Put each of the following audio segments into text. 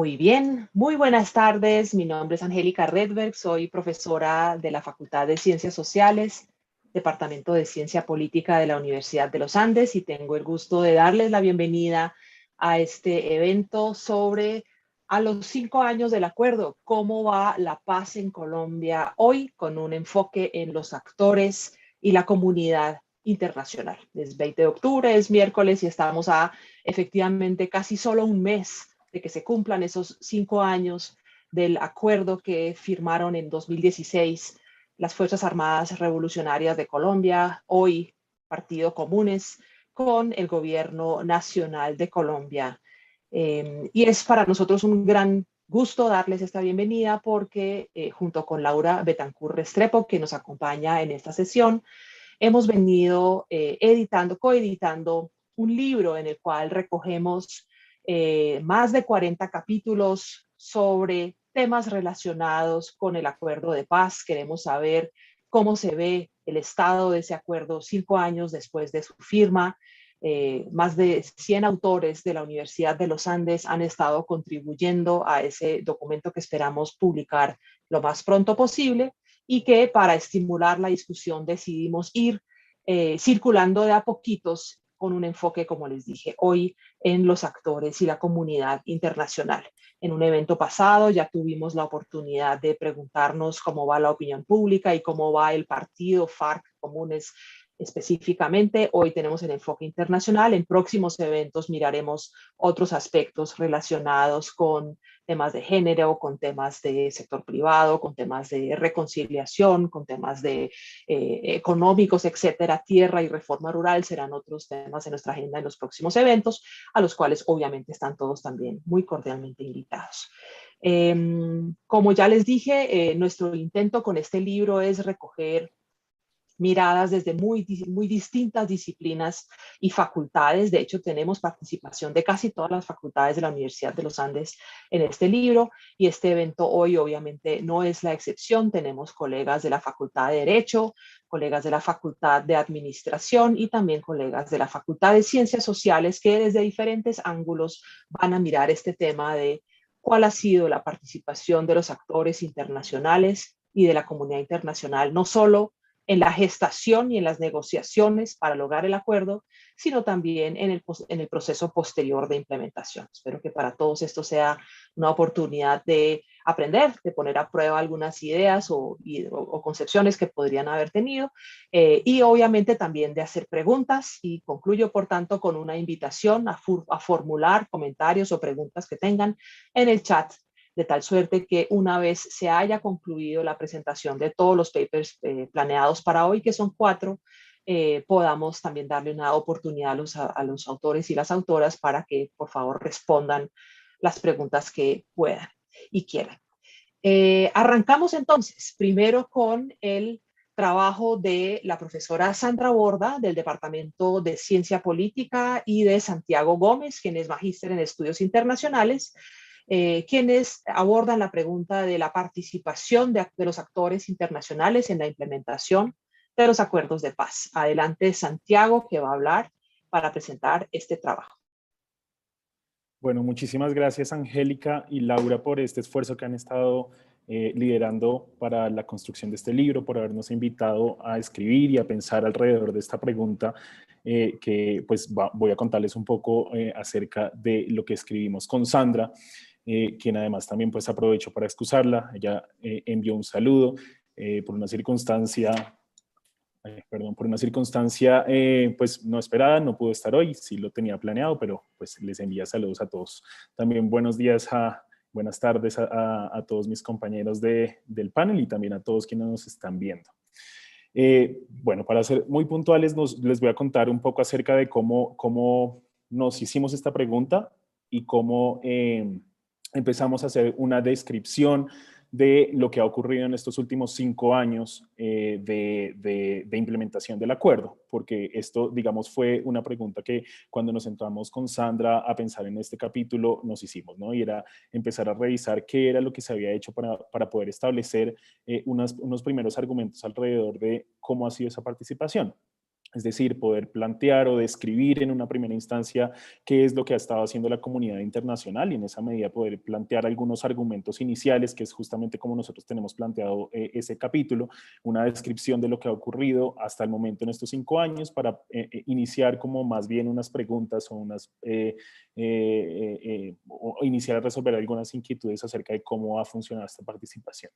Muy bien, muy buenas tardes. Mi nombre es Angélica Redberg, soy profesora de la Facultad de Ciencias Sociales, Departamento de Ciencia Política de la Universidad de los Andes y tengo el gusto de darles la bienvenida a este evento sobre a los 5 años del acuerdo, cómo va la paz en Colombia hoy con un enfoque en los actores y la comunidad internacional. Es 20 de octubre, es miércoles y estamos a efectivamente casi solo un mes de que se cumplan esos 5 años del acuerdo que firmaron en 2016 las Fuerzas Armadas Revolucionarias de Colombia, hoy Partido Comunes, con el gobierno nacional de Colombia. Y es para nosotros un gran gusto darles esta bienvenida porque junto con Laura Betancur Restrepo, que nos acompaña en esta sesión, hemos venido coeditando un libro en el cual recogemos más de 40 capítulos sobre temas relacionados con el acuerdo de paz. Queremos saber cómo se ve el estado de ese acuerdo 5 años después de su firma. Más de 100 autores de la Universidad de los Andes han estado contribuyendo a ese documento que esperamos publicar lo más pronto posible y que para estimular la discusión decidimos ir circulando de a poquitos con un enfoque, como les dije, hoy en los actores y la comunidad internacional. En un evento pasado ya tuvimos la oportunidad de preguntarnos cómo va la opinión pública y cómo va el partido FARC Comunes específicamente. Hoy tenemos el enfoque internacional. En próximos eventos miraremos otros aspectos relacionados con temas de género, con temas de sector privado, con temas de reconciliación, con temas de económicos, etcétera. Tierra y reforma rural serán otros temas en nuestra agenda en los próximos eventos, a los cuales obviamente están todos también muy cordialmente invitados. Como ya les dije, nuestro intento con este libro es recoger miradas desde muy distintas disciplinas y facultades. De hecho, tenemos participación de casi todas las facultades de la Universidad de los Andes en este libro y este evento hoy obviamente no es la excepción. Tenemos colegas de la Facultad de Derecho, colegas de la Facultad de Administración y también colegas de la Facultad de Ciencias Sociales que desde diferentes ángulos van a mirar este tema de cuál ha sido la participación de los actores internacionales y de la comunidad internacional, no solo en la gestación y en las negociaciones para lograr el acuerdo, sino también en el proceso posterior de implementación. Espero que para todos esto sea una oportunidad de aprender, de poner a prueba algunas ideas o concepciones que podrían haber tenido y obviamente también de hacer preguntas y concluyo por tanto con una invitación a formular comentarios o preguntas que tengan en el chat de tal suerte que una vez se haya concluido la presentación de todos los papers planeados para hoy, que son 4, podamos también darle una oportunidad a los autores y las autoras para que por favor respondan las preguntas que puedan y quieran. Arrancamos entonces primero con el trabajo de la profesora Sandra Borda del Departamento de Ciencia Política y de Santiago Gómez, quien es magíster en estudios internacionales, quienes abordan la pregunta de la participación de los actores internacionales en la implementación de los acuerdos de paz. Adelante, Santiago, que va a hablar para presentar este trabajo. Bueno, muchísimas gracias Angélica y Laura por este esfuerzo que han estado liderando para la construcción de este libro, por habernos invitado a escribir y a pensar alrededor de esta pregunta que pues voy a contarles un poco acerca de lo que escribimos con Sandra, quien además también pues aprovecho para excusarla. Ella envió un saludo por una circunstancia pues no esperada, no pudo estar hoy, sí lo tenía planeado, pero pues les envía saludos a todos. También buenos días, buenas tardes a todos mis compañeros del panel y también a todos quienes nos están viendo. Bueno, para ser muy puntuales, les voy a contar un poco acerca de cómo nos hicimos esta pregunta y cómo empezamos a hacer una descripción de lo que ha ocurrido en estos últimos 5 años de implementación del acuerdo, porque esto, digamos, fue una pregunta que cuando nos sentamos con Sandra a pensar en este capítulo nos hicimos, ¿no? Y era empezar a revisar qué era lo que se había hecho para poder establecer unos primeros argumentos alrededor de cómo ha sido esa participación. Es decir, poder plantear o describir en una primera instancia qué es lo que ha estado haciendo la comunidad internacional y en esa medida poder plantear algunos argumentos iniciales, que es justamente como nosotros tenemos planteado ese capítulo, una descripción de lo que ha ocurrido hasta el momento en estos 5 años para iniciar como más bien unas preguntas o iniciar a resolver algunas inquietudes acerca de cómo ha funcionado esta participación.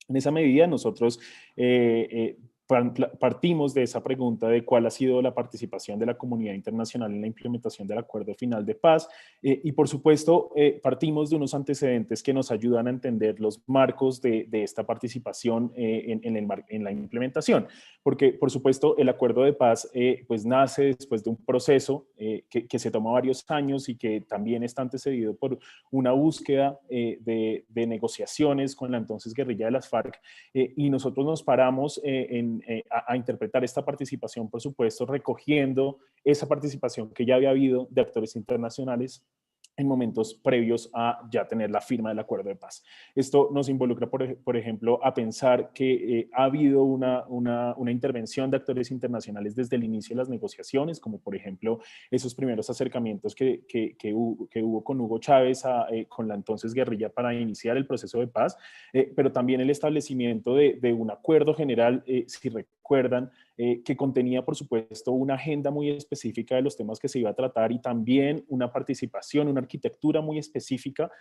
En esa medida, nosotros partimos de esa pregunta de cuál ha sido la participación de la comunidad internacional en la implementación del Acuerdo Final de Paz y, por supuesto, partimos de unos antecedentes que nos ayudan a entender los marcos de esta participación en la implementación. Porque, por supuesto, el Acuerdo de Paz pues nace después de un proceso que se toma varios años y que también está antecedido por una búsqueda de negociaciones con la entonces guerrilla de las FARC y nosotros nos paramos a interpretar esta participación, por supuesto, recogiendo esa participación que ya había habido de actores internacionales en momentos previos a ya tener la firma del acuerdo de paz. Esto nos involucra, por ejemplo, a pensar que ha habido una intervención de actores internacionales desde el inicio de las negociaciones, como por ejemplo esos primeros acercamientos que hubo con Hugo Chávez, con la entonces guerrilla para iniciar el proceso de paz, pero también el establecimiento de un acuerdo general, si recuerdan, que contenía, por supuesto, una agenda muy específica de los temas que se iba a tratar y también una participación, una arquitectura muy específica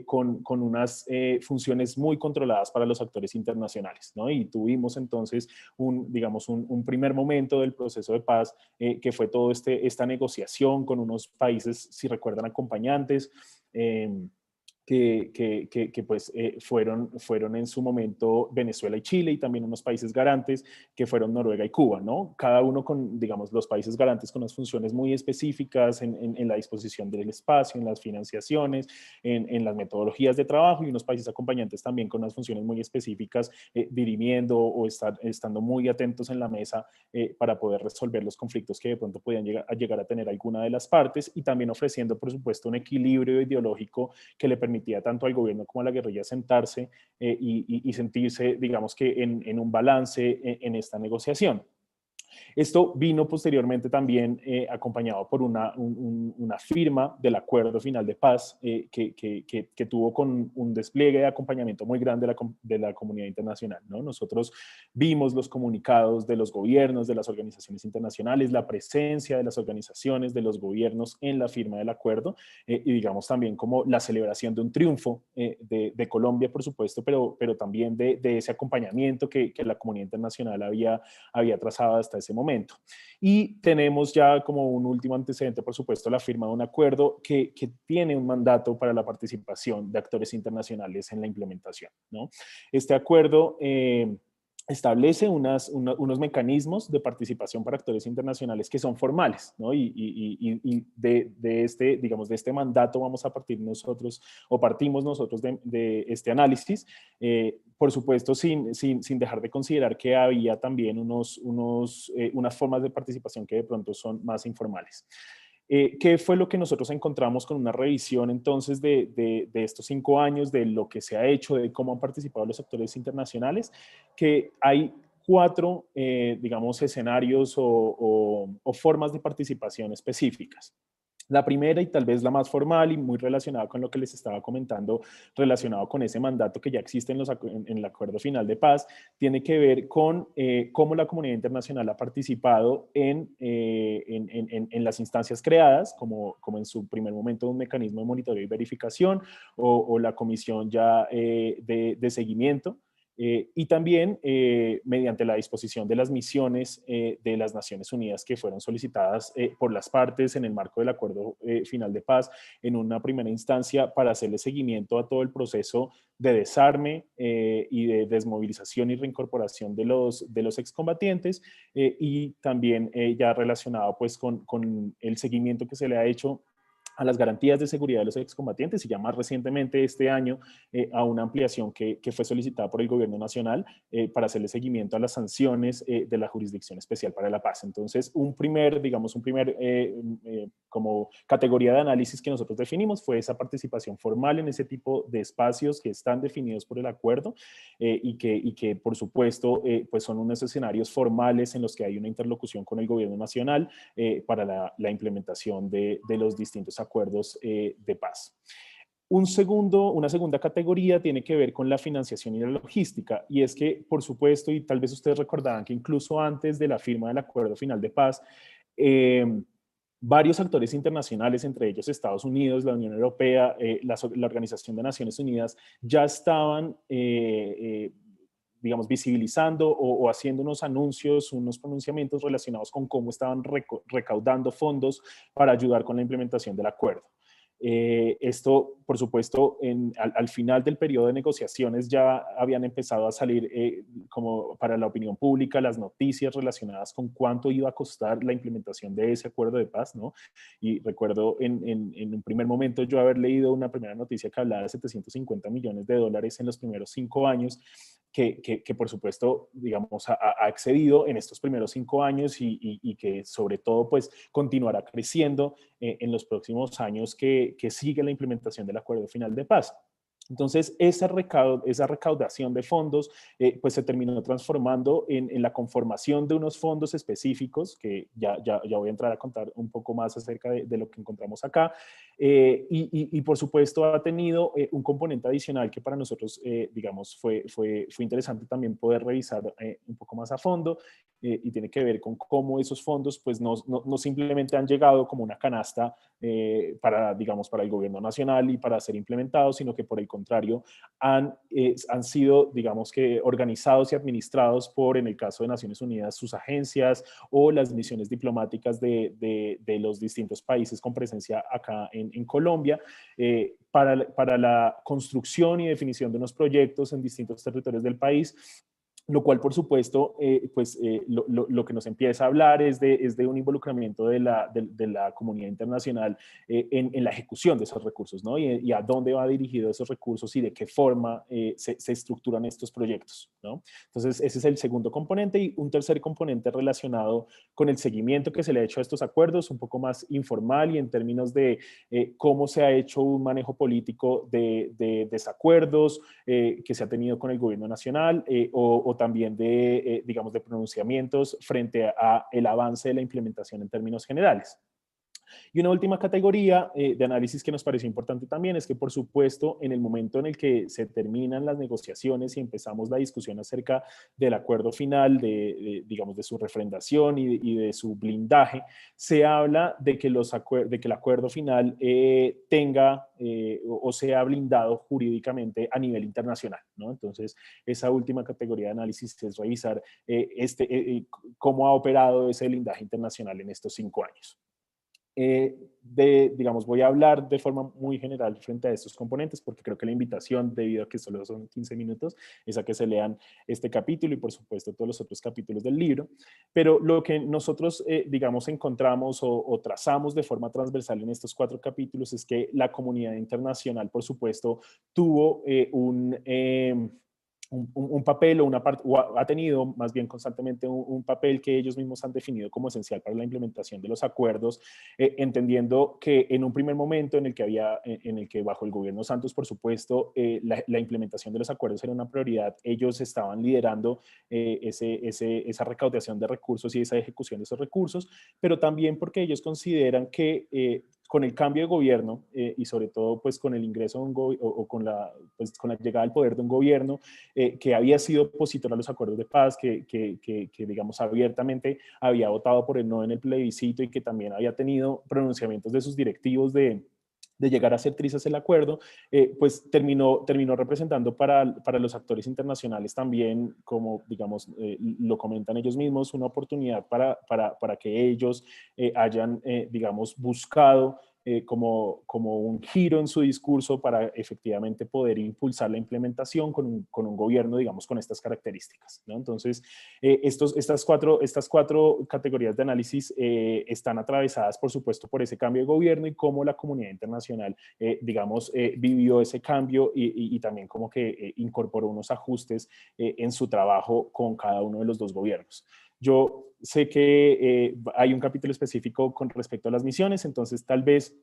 con unas funciones muy controladas para los actores internacionales, ¿no? Y tuvimos entonces digamos, un primer momento del proceso de paz que fue toda esta negociación con unos países, si recuerdan, acompañantes, que pues fueron en su momento Venezuela y Chile y también unos países garantes que fueron Noruega y Cuba, ¿no? Cada uno con, digamos, los países garantes con unas funciones muy específicas en la disposición del espacio, en las financiaciones, en las metodologías de trabajo y unos países acompañantes también con unas funciones muy específicas dirimiendo o estando muy atentos en la mesa para poder resolver los conflictos que de pronto podían llegar a tener alguna de las partes y también ofreciendo, por supuesto, un equilibrio ideológico que le permitía tanto al gobierno como a la guerrilla sentarse y sentirse, digamos que en un balance en esta negociación. Esto vino posteriormente también acompañado por una firma del acuerdo final de paz que tuvo con un despliegue de acompañamiento muy grande de la comunidad internacional, ¿no? Nosotros vimos los comunicados de los gobiernos, de las organizaciones internacionales, la presencia de las organizaciones, de los gobiernos en la firma del acuerdo y digamos también como la celebración de un triunfo de Colombia, por supuesto, pero también de ese acompañamiento que la comunidad internacional había trazado hasta ese momento. Y tenemos ya como un último antecedente, por supuesto, la firma de un acuerdo que tiene un mandato para la participación de actores internacionales en la implementación, ¿no? Este acuerdo establece unos mecanismos de participación para actores internacionales que son formales, ¿no? Y digamos, de este mandato vamos a partir nosotros, o partimos nosotros de este análisis, por supuesto, sin dejar de considerar que había también unas formas de participación que de pronto son más informales. ¿Qué fue lo que nosotros encontramos con una revisión entonces de estos 5 años, de lo que se ha hecho, de cómo han participado los actores internacionales? Que hay 4, digamos, escenarios o formas de participación específicas. La primera y tal vez la más formal y muy relacionada con lo que les estaba comentando, relacionado con ese mandato que ya existe en el Acuerdo Final de Paz, tiene que ver con cómo la comunidad internacional ha participado en las instancias creadas, como en su primer momento un mecanismo de monitoreo y verificación o la comisión ya de seguimiento. Y también mediante la disposición de las misiones de las Naciones Unidas que fueron solicitadas por las partes en el marco del Acuerdo Final de Paz en una primera instancia para hacerle seguimiento a todo el proceso de desarme y de desmovilización y reincorporación de los excombatientes y también ya relacionado pues con el seguimiento que se le ha hecho a las garantías de seguridad de los excombatientes y ya más recientemente este año a una ampliación que fue solicitada por el gobierno nacional para hacerle seguimiento a las sanciones de la Jurisdicción Especial para la Paz. Entonces, digamos, como categoría de análisis que nosotros definimos fue esa participación formal en ese tipo de espacios que están definidos por el acuerdo y que por supuesto, pues son unos escenarios formales en los que hay una interlocución con el gobierno nacional para la implementación de los distintos acuerdos de paz. Una segunda categoría tiene que ver con la financiación y la logística, y es que, por supuesto, y tal vez ustedes recordarán que incluso antes de la firma del Acuerdo Final de Paz, varios actores internacionales, entre ellos Estados Unidos, la Unión Europea, la Organización de Naciones Unidas, ya estaban digamos, visibilizando o haciendo unos anuncios, unos pronunciamientos relacionados con cómo estaban recaudando fondos para ayudar con la implementación del acuerdo. Esto, por supuesto, al final del periodo de negociaciones ya habían empezado a salir como para la opinión pública las noticias relacionadas con cuánto iba a costar la implementación de ese acuerdo de paz, ¿no? Y recuerdo en un primer momento yo haber leído una primera noticia que hablaba de $750 millones en los primeros 5 años, que por supuesto, digamos, ha excedido en estos primeros 5 años y que sobre todo pues continuará creciendo en los próximos años que sigue la implementación del Acuerdo Final de Paz. Entonces, esa recaudación de fondos pues se terminó transformando en la conformación de unos fondos específicos, que ya voy a entrar a contar un poco más acerca de lo que encontramos acá, y por supuesto ha tenido un componente adicional que para nosotros, digamos, fue interesante también poder revisar un poco más a fondo, y tiene que ver con cómo esos fondos pues no simplemente han llegado como una canasta digamos, para el gobierno nacional y para ser implementados, sino que por el contrario han sido, digamos que, organizados y administrados por, en el caso de Naciones Unidas, sus agencias o las misiones diplomáticas de los distintos países con presencia acá en Colombia, para la construcción y definición de unos proyectos en distintos territorios del país, lo cual, por supuesto, lo que nos empieza a hablar es de un involucramiento de la comunidad internacional en la ejecución de esos recursos, ¿no? Y a dónde va dirigido esos recursos y de qué forma se estructuran estos proyectos, ¿no? Entonces, ese es el segundo componente, y un tercer componente relacionado con el seguimiento que se le ha hecho a estos acuerdos, un poco más informal y en términos de cómo se ha hecho un manejo político de desacuerdos que se ha tenido con el gobierno nacional o también digamos, de pronunciamientos frente a el avance de la implementación en términos generales. Y una última categoría de análisis que nos pareció importante también es que, por supuesto, en el momento en el que se terminan las negociaciones y empezamos la discusión acerca del acuerdo final, digamos, de su refrendación y de su blindaje, se habla de que el acuerdo final tenga o sea blindado jurídicamente a nivel internacional, ¿no? Entonces, esa última categoría de análisis es revisar cómo ha operado ese blindaje internacional en estos 5 años. Digamos, voy a hablar de forma muy general frente a estos componentes, porque creo que la invitación, debido a que solo son 15 minutos, es a que se lean este capítulo y, por supuesto, todos los otros capítulos del libro. Pero lo que nosotros, digamos, encontramos o trazamos de forma transversal en estos 4 capítulos es que la comunidad internacional, por supuesto, tuvo un papel o ha tenido más bien constantemente un papel que ellos mismos han definido como esencial para la implementación de los acuerdos, entendiendo que en un primer momento en el que bajo el gobierno Santos, por supuesto, la implementación de los acuerdos era una prioridad, ellos estaban liderando esa recaudación de recursos y esa ejecución de esos recursos, pero también porque ellos consideran que con el cambio de gobierno y sobre todo pues con el ingreso o con la llegada al poder de un gobierno que había sido opositor a los acuerdos de paz, que digamos abiertamente había votado por el no en el plebiscito y que también había tenido pronunciamientos de sus directivos de llegar a hacer trizas el acuerdo, pues terminó representando para los actores internacionales también, como digamos, lo comentan ellos mismos, una oportunidad para que ellos hayan, digamos, buscado como un giro en su discurso para efectivamente poder impulsar la implementación con un gobierno, digamos, con estas características, ¿no? Entonces, estas cuatro categorías de análisis están atravesadas, por supuesto, por ese cambio de gobierno y cómo la comunidad internacional, digamos, vivió ese cambio y también como que incorporó unos ajustes en su trabajo con cada uno de los dos gobiernos. Yo sé que hay un capítulo específico con respecto a las misiones, entonces tal vez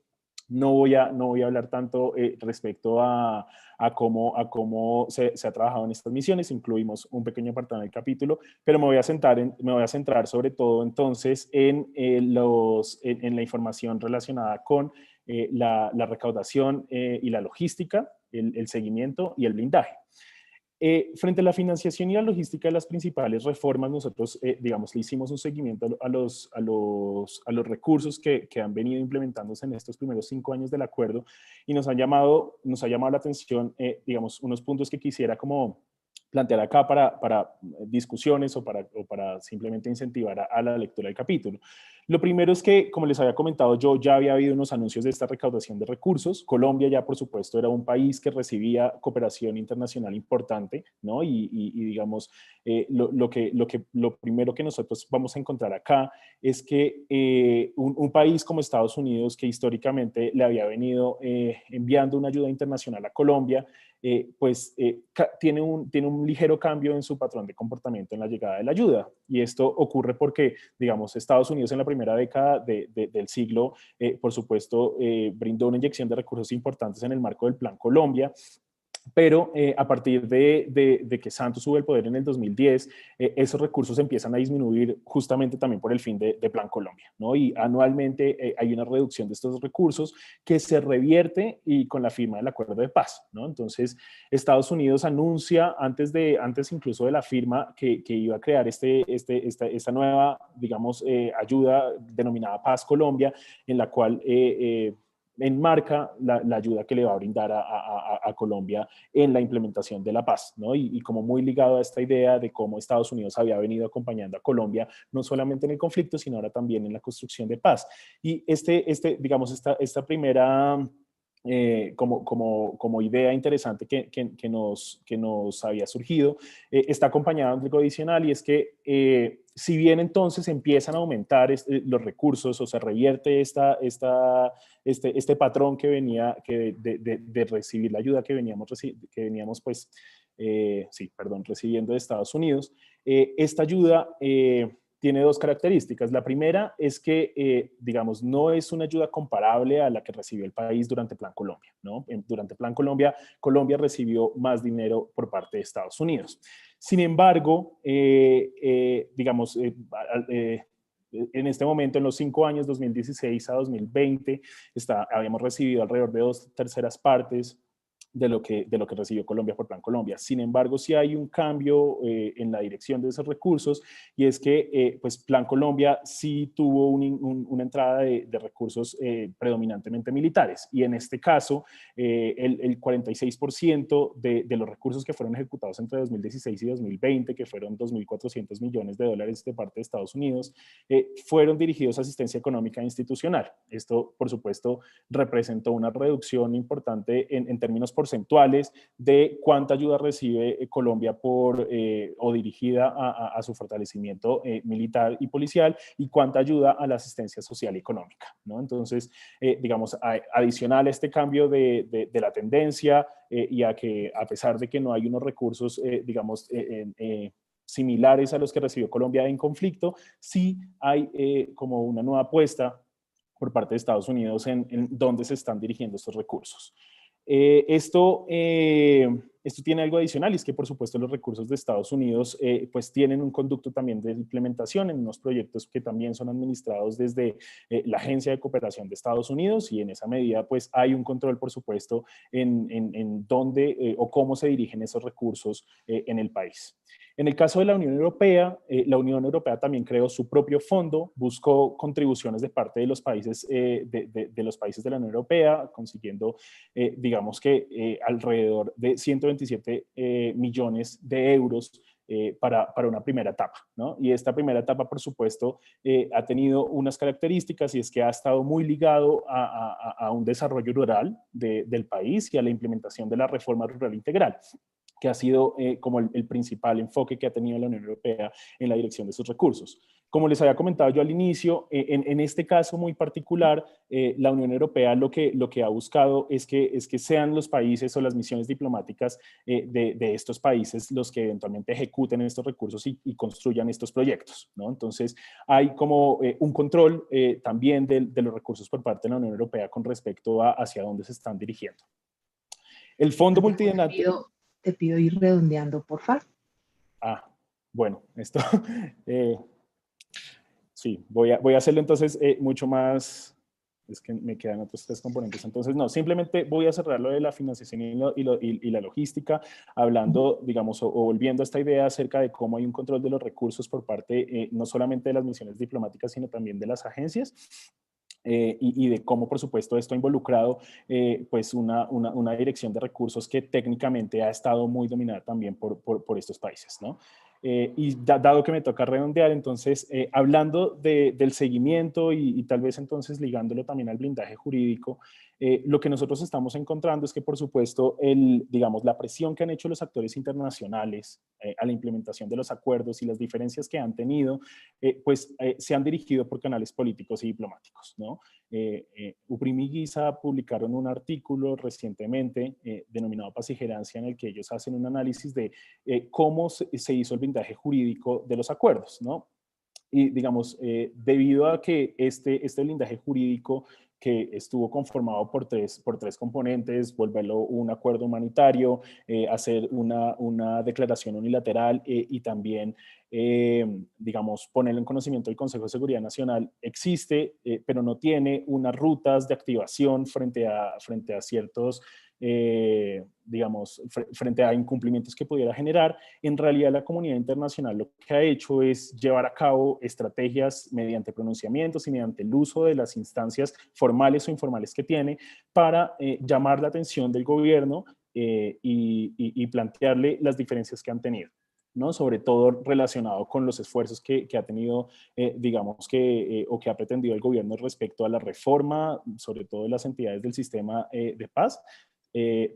no voy a hablar tanto respecto a cómo se ha trabajado en estas misiones. Incluimos un pequeño apartado en el capítulo, pero me voy a centrar sobre todo entonces en la información relacionada con la recaudación y la logística, el seguimiento y el blindaje. Frente a la financiación y la logística de las principales reformas, nosotros, digamos, le hicimos un seguimiento a los recursos que han venido implementándose en estos primeros 5 años del acuerdo y nos ha llamado la atención, digamos, unos puntos que quisiera como plantear acá para discusiones o para simplemente incentivar a la lectura del capítulo. Lo primero es que, como les había comentado, yo ya había habido unos anuncios de esta recaudación de recursos. Colombia ya, por supuesto, era un país que recibía cooperación internacional importante, ¿no? Y digamos, lo primero que nosotros vamos a encontrar acá es que un país como Estados Unidos, que históricamente le había venido enviando una ayuda internacional a Colombia, tiene un ligero cambio en su patrón de comportamiento en la llegada de la ayuda. Y esto ocurre porque, digamos, Estados Unidos en la primera década del siglo, por supuesto, brindó una inyección de recursos importantes en el marco del Plan Colombia, pero a partir de que Santos sube el poder en el 2010, esos recursos empiezan a disminuir justamente también por el fin de Plan Colombia, ¿no? Y anualmente hay una reducción de estos recursos que se revierte y con la firma del acuerdo de paz, ¿no? Entonces, Estados Unidos anuncia antes incluso de la firma que iba a crear esta nueva, digamos, ayuda denominada Paz Colombia, en la cual enmarca la ayuda que le va a brindar a Colombia en la implementación de la paz, ¿no? Y como muy ligado a esta idea de cómo Estados Unidos había venido acompañando a Colombia, no solamente en el conflicto, sino ahora también en la construcción de paz. Y digamos, esta primera como idea interesante que nos había surgido, está acompañada de algo adicional, y es que si bien entonces empiezan a aumentar los recursos o se revierte este patrón que venía de recibir la ayuda que veníamos pues, recibiendo de Estados Unidos, esta ayuda tiene dos características. La primera es que, digamos, no es una ayuda comparable a la que recibió el país durante Plan Colombia, ¿no? Durante Plan Colombia, Colombia recibió más dinero por parte de Estados Unidos. Sin embargo, digamos, en este momento, en los 5 años, 2016 a 2020, habíamos recibido alrededor de 2/3 partes de lo que recibió Colombia por Plan Colombia. Sin embargo, sí hay un cambio en la dirección de esos recursos, y es que pues Plan Colombia sí tuvo una entrada de recursos predominantemente militares, y en este caso el 46% de los recursos que fueron ejecutados entre 2016 y 2020, que fueron 2.400 millones de dólares de parte de Estados Unidos, fueron dirigidos a asistencia económica institucional. Esto, por supuesto, representó una reducción importante en términos porcentuales de cuánta ayuda recibe Colombia o dirigida a su fortalecimiento militar y policial, y cuánta ayuda a la asistencia social y económica, ¿no? Entonces, digamos, adicional a este cambio de la tendencia y a que, a pesar de que no hay unos recursos, digamos, similares a los que recibió Colombia en conflicto, sí hay como una nueva apuesta por parte de Estados Unidos en dónde se están dirigiendo estos recursos. Esto tiene algo adicional, y es que, por supuesto, los recursos de Estados Unidos pues tienen un conducto también de implementación en unos proyectos que también son administrados desde la Agencia de Cooperación de Estados Unidos, y en esa medida pues hay un control, por supuesto, en dónde o cómo se dirigen esos recursos en el país. En el caso de la Unión Europea también creó su propio fondo, buscó contribuciones de parte de los países de los países de la Unión Europea, consiguiendo, digamos que alrededor de 127 millones de euros para una primera etapa, ¿no? Y esta primera etapa, por supuesto, ha tenido unas características, y es que ha estado muy ligado a un desarrollo rural del país y a la implementación de la reforma rural integral, que ha sido como el principal enfoque que ha tenido la Unión Europea en la dirección de sus recursos. Como les había comentado yo al inicio, en este caso muy particular, la Unión Europea lo que ha buscado es que sean los países o las misiones diplomáticas de estos países los que eventualmente ejecuten estos recursos y construyan estos proyectos, ¿no? Entonces, hay como un control también de los recursos por parte de la Unión Europea con respecto a hacia dónde se están dirigiendo. El Fondo Multidinámico... Te pido ir redondeando, por favor. Bueno, esto... sí, voy a hacerlo entonces mucho más... Es que me quedan otros 3 componentes. Entonces, no, simplemente voy a cerrar lo de la financiación y la logística, hablando, digamos, o volviendo a esta idea acerca de cómo hay un control de los recursos por parte no solamente de las misiones diplomáticas, sino también de las agencias. Y de cómo, por supuesto, esto ha involucrado pues una dirección de recursos que técnicamente ha estado muy dominada también por estos países, ¿no? Y dado que me toca redondear, entonces, hablando del seguimiento y tal vez entonces ligándolo también al blindaje jurídico, lo que nosotros estamos encontrando es que, por supuesto, digamos, la presión que han hecho los actores internacionales a la implementación de los acuerdos y las diferencias que han tenido, pues se han dirigido por canales políticos y diplomáticos, ¿no? UPRIM y Giza publicaron un artículo recientemente denominado Paz y Gerancia, en el que ellos hacen un análisis de cómo se hizo el blindaje jurídico de los acuerdos, ¿no? Y digamos, debido a que este blindaje jurídico que estuvo conformado por tres componentes, volverlo un acuerdo humanitario, hacer una declaración unilateral y también, digamos, ponerlo en conocimiento del Consejo de Seguridad Nacional, existe, pero no tiene unas rutas de activación frente a ciertos, digamos, frente a incumplimientos que pudiera generar. En realidad, la comunidad internacional lo que ha hecho es llevar a cabo estrategias mediante pronunciamientos y mediante el uso de las instancias formales o informales que tiene para llamar la atención del gobierno y plantearle las diferencias que han tenido, ¿no? Sobre todo relacionado con los esfuerzos que ha tenido, digamos, o que ha pretendido el gobierno respecto a la reforma, sobre todo de las entidades del sistema de paz,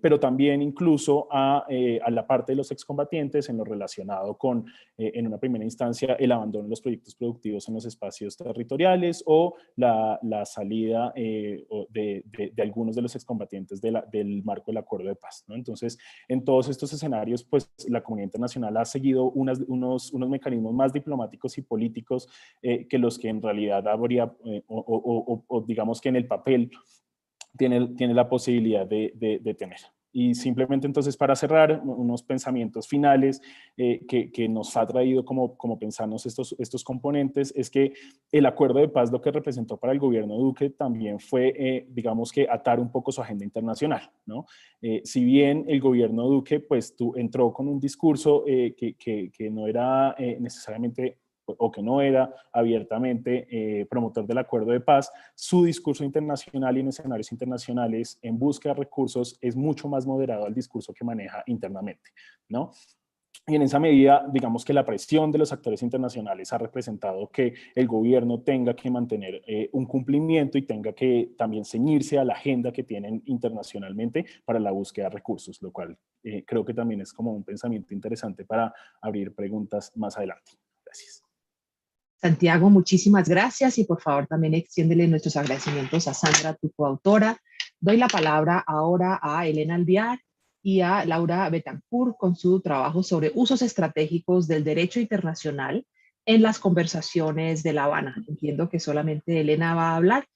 pero también incluso a la parte de los excombatientes en lo relacionado con, en una primera instancia, el abandono de los proyectos productivos en los espacios territoriales o la salida de algunos de los excombatientes del marco del acuerdo de paz, ¿no? Entonces, en todos estos escenarios, pues la comunidad internacional ha seguido unos mecanismos más diplomáticos y políticos que los que en realidad habría, o digamos que en el papel, tiene la posibilidad de tener. Y simplemente entonces para cerrar, unos pensamientos finales que nos ha traído como pensarnos estos componentes, es que el acuerdo de paz lo que representó para el gobierno Duque también fue, digamos que atar un poco su agenda internacional, ¿no? Si bien el gobierno Duque pues entró con un discurso que no era necesariamente o que no era abiertamente promotor del acuerdo de paz, su discurso internacional y en escenarios internacionales en busca de recursos es mucho más moderado al discurso que maneja internamente, ¿no? Y en esa medida, digamos que la presión de los actores internacionales ha representado que el gobierno tenga que mantener un cumplimiento y tenga que también ceñirse a la agenda que tienen internacionalmente para la búsqueda de recursos, lo cual creo que también es como un pensamiento interesante para abrir preguntas más adelante. Gracias. Santiago, muchísimas gracias y por favor también extiéndele nuestros agradecimientos a Sandra, tu coautora. Doy la palabra ahora a Elena Alvear y a Laura Betancourt con su trabajo sobre usos estratégicos del derecho internacional en las conversaciones de La Habana. Entiendo que solamente Elena va a hablar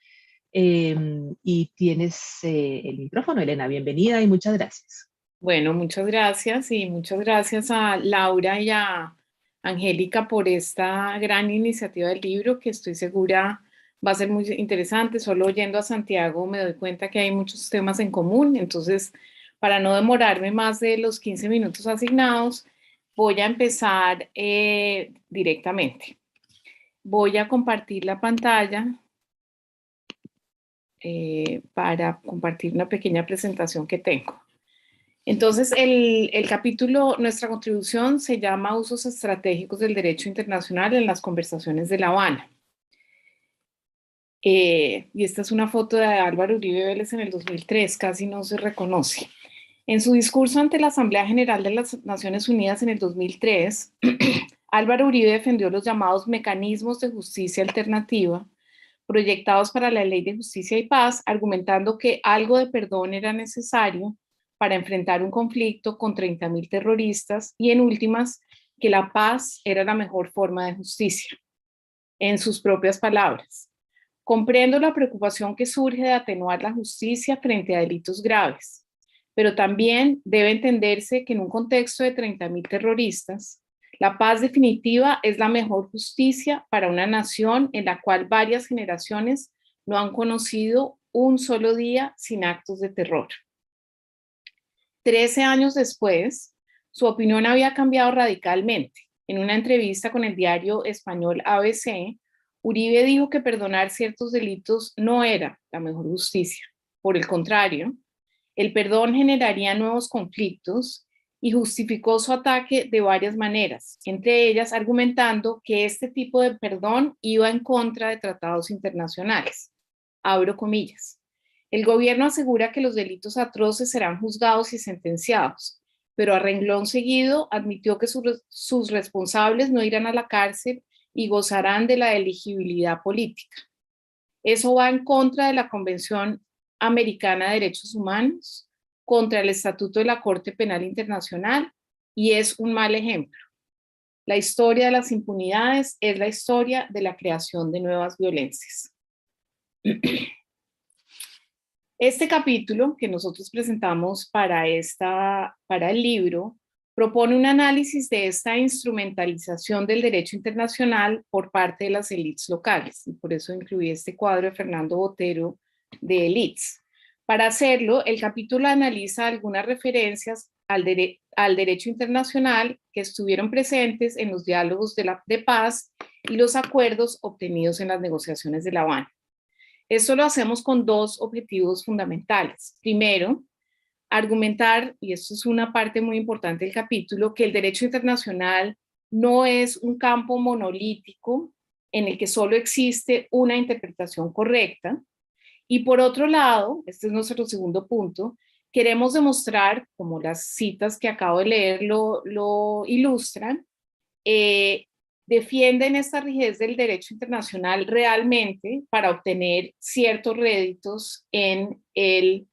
y tienes el micrófono. Elena, bienvenida y muchas gracias. Bueno, muchas gracias y muchas gracias a Laura y a Angélica por esta gran iniciativa del libro que estoy segura va a ser muy interesante. Solo oyendo a Santiago me doy cuenta que hay muchos temas en común, entonces para no demorarme más de los 15 minutos asignados, voy a empezar directamente. Voy a compartir la pantalla para compartir una pequeña presentación que tengo. Entonces, el capítulo, nuestra contribución se llama Usos estratégicos del derecho internacional en las conversaciones de La Habana. Y esta es una foto de Álvaro Uribe Vélez en el 2003, casi no se reconoce. En su discurso ante la Asamblea General de las Naciones Unidas en el 2003, Álvaro Uribe defendió los llamados mecanismos de justicia alternativa proyectados para la Ley de Justicia y Paz, argumentando que algo de perdón era necesario para enfrentar un conflicto con 30.000 terroristas y, en últimas, que la paz era la mejor forma de justicia. En sus propias palabras: comprendo la preocupación que surge de atenuar la justicia frente a delitos graves, pero también debe entenderse que en un contexto de 30.000 terroristas, la paz definitiva es la mejor justicia para una nación en la cual varias generaciones no han conocido un solo día sin actos de terror. 13 años después, su opinión había cambiado radicalmente. En una entrevista con el diario español ABC, Uribe dijo que perdonar ciertos delitos no era la mejor justicia. Por el contrario, el perdón generaría nuevos conflictos y justificó su ataque de varias maneras, entre ellas argumentando que este tipo de perdón iba en contra de tratados internacionales. Abro comillas. El gobierno asegura que los delitos atroces serán juzgados y sentenciados, pero a renglón seguido admitió que sus responsables no irán a la cárcel y gozarán de la elegibilidad política. Eso va en contra de la Convención Americana de Derechos Humanos, contra el Estatuto de la Corte Penal Internacional, y es un mal ejemplo. La historia de las impunidades es la historia de la creación de nuevas violencias. Este capítulo que nosotros presentamos para el libro propone un análisis de esta instrumentalización del derecho internacional por parte de las élites locales, y por eso incluí este cuadro de Fernando Botero de Élites. Para hacerlo, el capítulo analiza algunas referencias al derecho internacional que estuvieron presentes en los diálogos de paz y los acuerdos obtenidos en las negociaciones de La Habana. Esto lo hacemos con dos objetivos fundamentales. Primero, argumentar, y esto es una parte muy importante del capítulo, que el derecho internacional no es un campo monolítico en el que solo existe una interpretación correcta. Y por otro lado, este es nuestro segundo punto, queremos demostrar, como las citas que acabo de leer lo ilustran, defienden esta rigidez del derecho internacional realmente para obtener ciertos réditos en el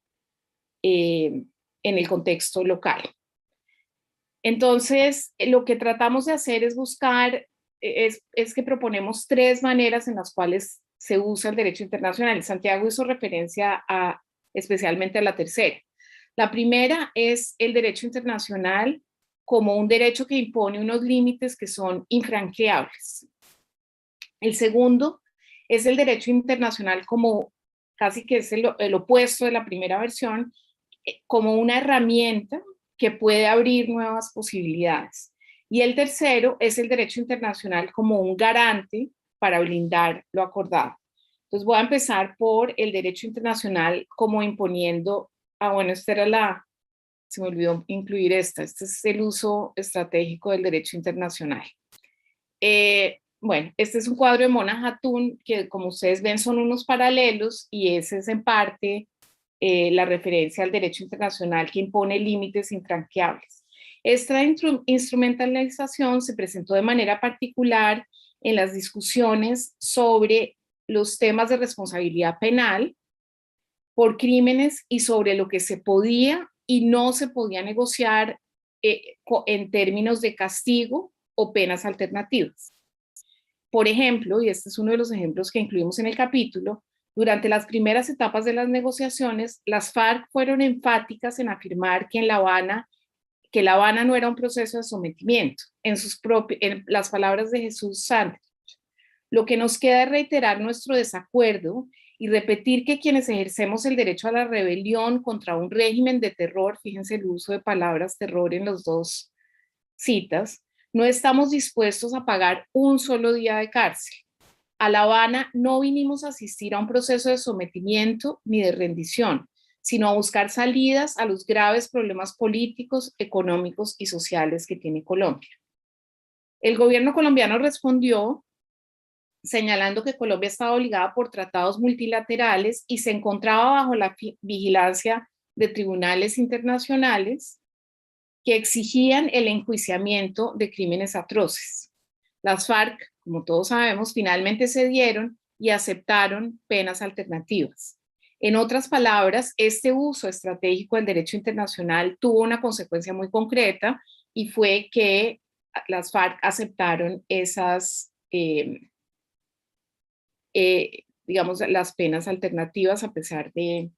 contexto local. Entonces, lo que tratamos de hacer es buscar, es que proponemos tres maneras en las cuales se usa el derecho internacional. Santiago hizo referencia especialmente a la tercera. La primera es el derecho internacional como un derecho que impone unos límites que son infranqueables. El segundo es el derecho internacional como, casi que es el opuesto de la primera versión, como una herramienta que puede abrir nuevas posibilidades. Y el tercero es el derecho internacional como un garante para blindar lo acordado. Entonces voy a empezar por el derecho internacional como imponiendo, bueno, esta era se me olvidó incluir este es el uso estratégico del derecho internacional. Bueno, este es un cuadro de Mona Hatun que, como ustedes ven, son unos paralelos, y ese es en parte la referencia al derecho internacional que impone límites infranqueables. Esta instrumentalización se presentó de manera particular en las discusiones sobre los temas de responsabilidad penal por crímenes y sobre lo que se podía y no se podía negociar en términos de castigo o penas alternativas. Por ejemplo, y este es uno de los ejemplos que incluimos en el capítulo, durante las primeras etapas de las negociaciones, las FARC fueron enfáticas en afirmar que La Habana no era un proceso de sometimiento, en las palabras de Jesús Sánchez. Lo que nos queda es reiterar nuestro desacuerdo y repetir que quienes ejercemos el derecho a la rebelión contra un régimen de terror, fíjense el uso de palabras terror en las dos citas, no estamos dispuestos a pagar un solo día de cárcel. A La Habana no vinimos a asistir a un proceso de sometimiento ni de rendición, sino a buscar salidas a los graves problemas políticos, económicos y sociales que tiene Colombia. El gobierno colombiano respondió señalando que Colombia estaba obligada por tratados multilaterales y se encontraba bajo la vigilancia de tribunales internacionales que exigían el enjuiciamiento de crímenes atroces. Las FARC, como todos sabemos, finalmente cedieron y aceptaron penas alternativas. En otras palabras, este uso estratégico del derecho internacional tuvo una consecuencia muy concreta y fue que las FARC aceptaron esas, digamos, las penas alternativas a pesar de...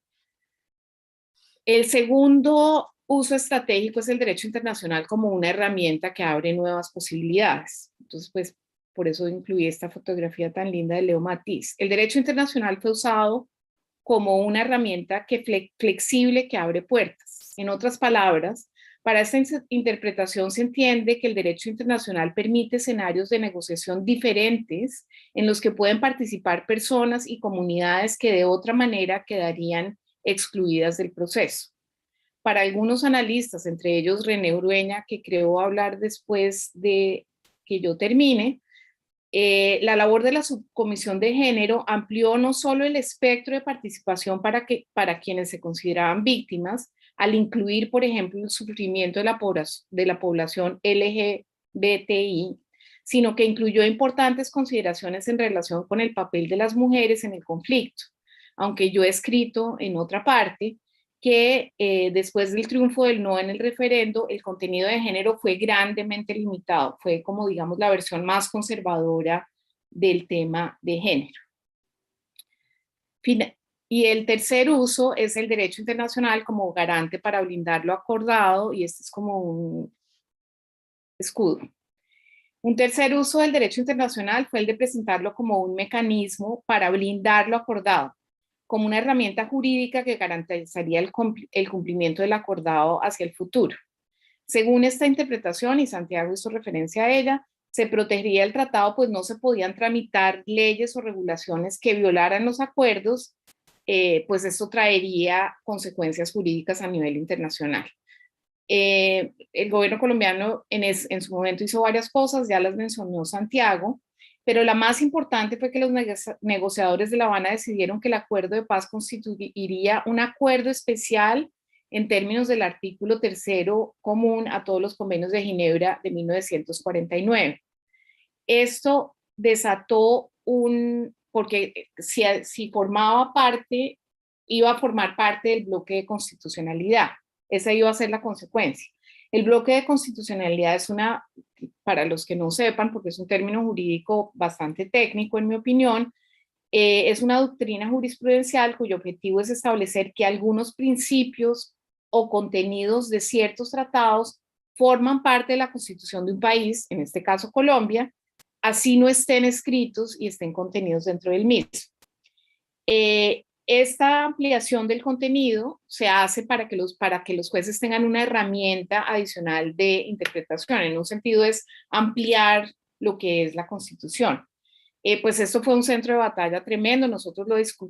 El segundo uso estratégico es el derecho internacional como una herramienta que abre nuevas posibilidades. Entonces, pues, por eso incluí esta fotografía tan linda de Leo Matiz. El derecho internacional fue usado como una herramienta flexible que abre puertas. En otras palabras, para esta interpretación se entiende que el derecho internacional permite escenarios de negociación diferentes en los que pueden participar personas y comunidades que de otra manera quedarían excluidas del proceso. Para algunos analistas, entre ellos René Urueña, que creo hablar después de que yo termine, la labor de la subcomisión de género amplió no solo el espectro de participación para quienes se consideraban víctimas, al incluir, por ejemplo, el sufrimiento de la población LGBTI, sino que incluyó importantes consideraciones en relación con el papel de las mujeres en el conflicto. Aunque yo he escrito en otra parte que después del triunfo del no en el referendo, el contenido de género fue grandemente limitado. Fue como, digamos, la versión más conservadora del tema de género. Y el tercer uso es el derecho internacional como garante para blindar lo acordado, y este es como un escudo. Un tercer uso del derecho internacional fue el de presentarlo como un mecanismo para blindar lo acordado, como una herramienta jurídica que garantizaría el cumplimiento del acordado hacia el futuro. Según esta interpretación, y Santiago hizo referencia a ella, se protegería el tratado, pues no se podían tramitar leyes o regulaciones que violaran los acuerdos, pues esto traería consecuencias jurídicas a nivel internacional. El gobierno colombiano en su momento hizo varias cosas, ya las mencionó Santiago, pero la más importante fue que los negociadores de La Habana decidieron que el acuerdo de paz constituiría un acuerdo especial en términos del artículo 3º común a todos los convenios de Ginebra de 1949. Esto desató porque si formaba parte, iba a formar parte del bloque de constitucionalidad. Esa iba a ser la consecuencia. El bloque de constitucionalidad es para los que no sepan, porque es un término jurídico bastante técnico en mi opinión, es una doctrina jurisprudencial cuyo objetivo es establecer que algunos principios o contenidos de ciertos tratados forman parte de la constitución de un país, en este caso Colombia, así no estén escritos y estén contenidos dentro del mismo. Esta ampliación del contenido se hace para que los jueces tengan una herramienta adicional de interpretación. En un sentido es ampliar lo que es la Constitución. Pues esto fue un centro de batalla tremendo. Nosotros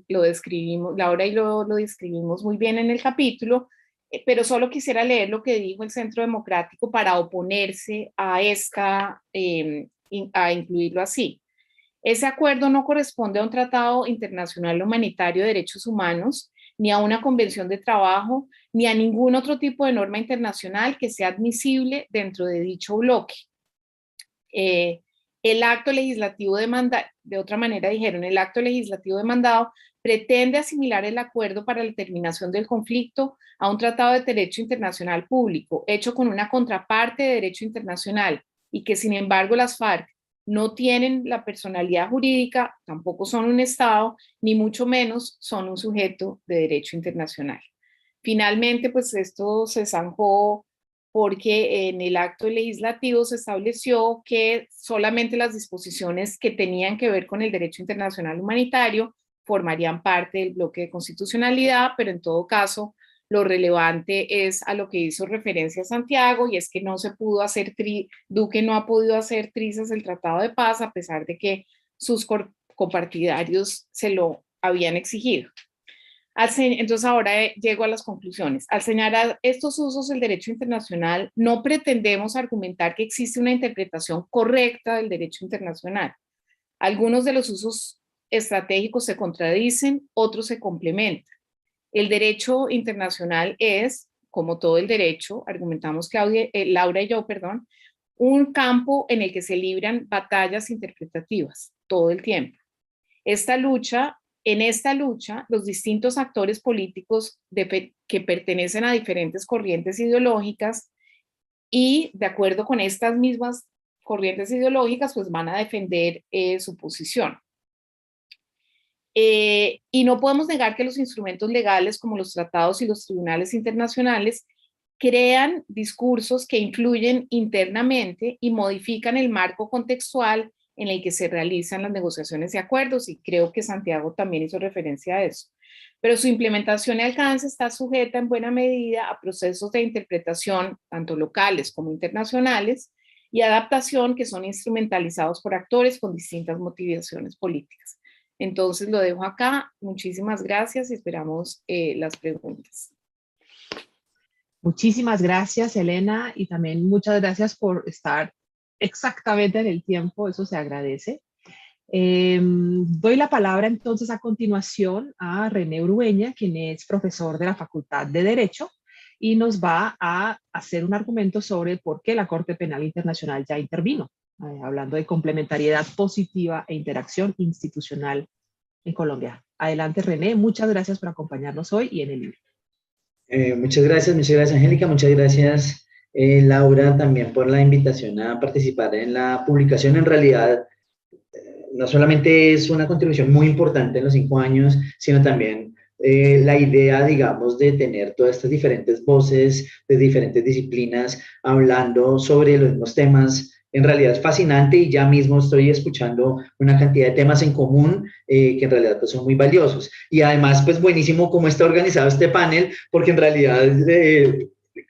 lo describimos, Laura y lo describimos muy bien en el capítulo, pero solo quisiera leer lo que dijo el Centro Democrático para oponerse a a incluirlo así. Ese acuerdo no corresponde a un tratado internacional humanitario de derechos humanos, ni a una convención de trabajo, ni a ningún otro tipo de norma internacional que sea admisible dentro de dicho bloque. El acto legislativo de otra manera dijeron, el acto legislativo demandado pretende asimilar el acuerdo para la terminación del conflicto a un tratado de derecho internacional público, hecho con una contraparte de derecho internacional, y que sin embargo las FARC no tienen la personalidad jurídica, tampoco son un Estado, ni mucho menos son un sujeto de derecho internacional. Finalmente, pues esto se zanjó porque en el acto legislativo se estableció que solamente las disposiciones que tenían que ver con el derecho internacional humanitario formarían parte del bloque de constitucionalidad, pero en todo caso lo relevante es a lo que hizo referencia Santiago, y es que no se pudo hacer, Duque no ha podido hacer trizas el Tratado de Paz a pesar de que sus copartidarios se lo habían exigido. Entonces ahora llego a las conclusiones. Al señalar estos usos del derecho internacional, no pretendemos argumentar que existe una interpretación correcta del derecho internacional. Algunos de los usos estratégicos se contradicen, otros se complementan. El derecho internacional es, como todo el derecho, argumentamos Laura y yo, un campo en el que se libran batallas interpretativas todo el tiempo. En esta lucha, los distintos actores políticos que pertenecen a diferentes corrientes ideológicas y de acuerdo con estas mismas corrientes ideológicas, pues van a defender su posición. Y no podemos negar que los instrumentos legales como los tratados y los tribunales internacionales crean discursos que influyen internamente y modifican el marco contextual en el que se realizan las negociaciones y acuerdos, y creo que Santiago también hizo referencia a eso. Pero su implementación y alcance está sujeta en buena medida a procesos de interpretación, tanto locales como internacionales, y adaptación que son instrumentalizados por actores con distintas motivaciones políticas. Entonces lo dejo acá. Muchísimas gracias y esperamos las preguntas. Muchísimas gracias, Elena, y también muchas gracias por estar exactamente en el tiempo, eso se agradece. Doy la palabra entonces a continuación a René Urueña, quien es profesor de la Facultad de Derecho, y nos va a hacer un argumento sobre por qué la Corte Penal Internacional ya intervino, hablando de complementariedad positiva e interacción institucional en Colombia. Adelante, René, muchas gracias por acompañarnos hoy y en el libro. Muchas gracias, Angélica, muchas gracias, Laura, también por la invitación a participar en la publicación. En realidad, no solamente es una contribución muy importante en los 5 años, sino también la idea, digamos, de tener todas estas diferentes voces de diferentes disciplinas hablando sobre los mismos temas. En realidad es fascinante y ya mismo estoy escuchando una cantidad de temas en común que en realidad pues, son muy valiosos. Y además, pues buenísimo cómo está organizado este panel, porque en realidad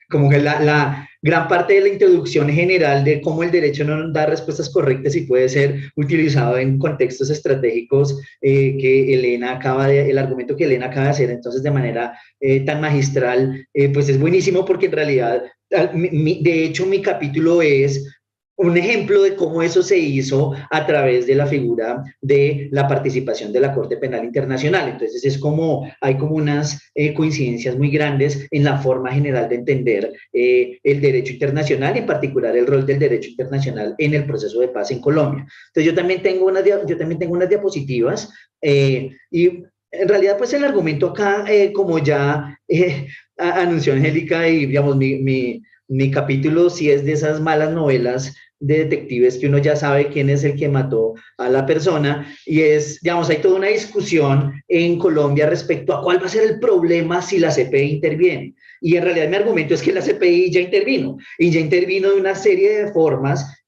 como que la gran parte de la introducción general de cómo el derecho no da respuestas correctas y puede ser utilizado en contextos estratégicos que el argumento que Elena acaba de hacer entonces de manera tan magistral, pues es buenísimo porque en realidad, de hecho mi capítulo es un ejemplo de cómo eso se hizo a través de la figura de la participación de la Corte Penal Internacional. Entonces es como, hay como unas coincidencias muy grandes en la forma general de entender el derecho internacional y en particular el rol del derecho internacional en el proceso de paz en Colombia. Entonces yo también tengo unas diapositivas y en realidad pues el argumento acá, como ya anunció Angélica y digamos mi capítulo sí es de esas malas novelas de detectives que uno ya sabe quién es el que mató a la persona y es, digamos, hay toda una discusión en Colombia respecto a cuál va a ser el problema si la CPI interviene. Y en realidad mi argumento es que la CPI ya intervino y ya intervino de una serie de formas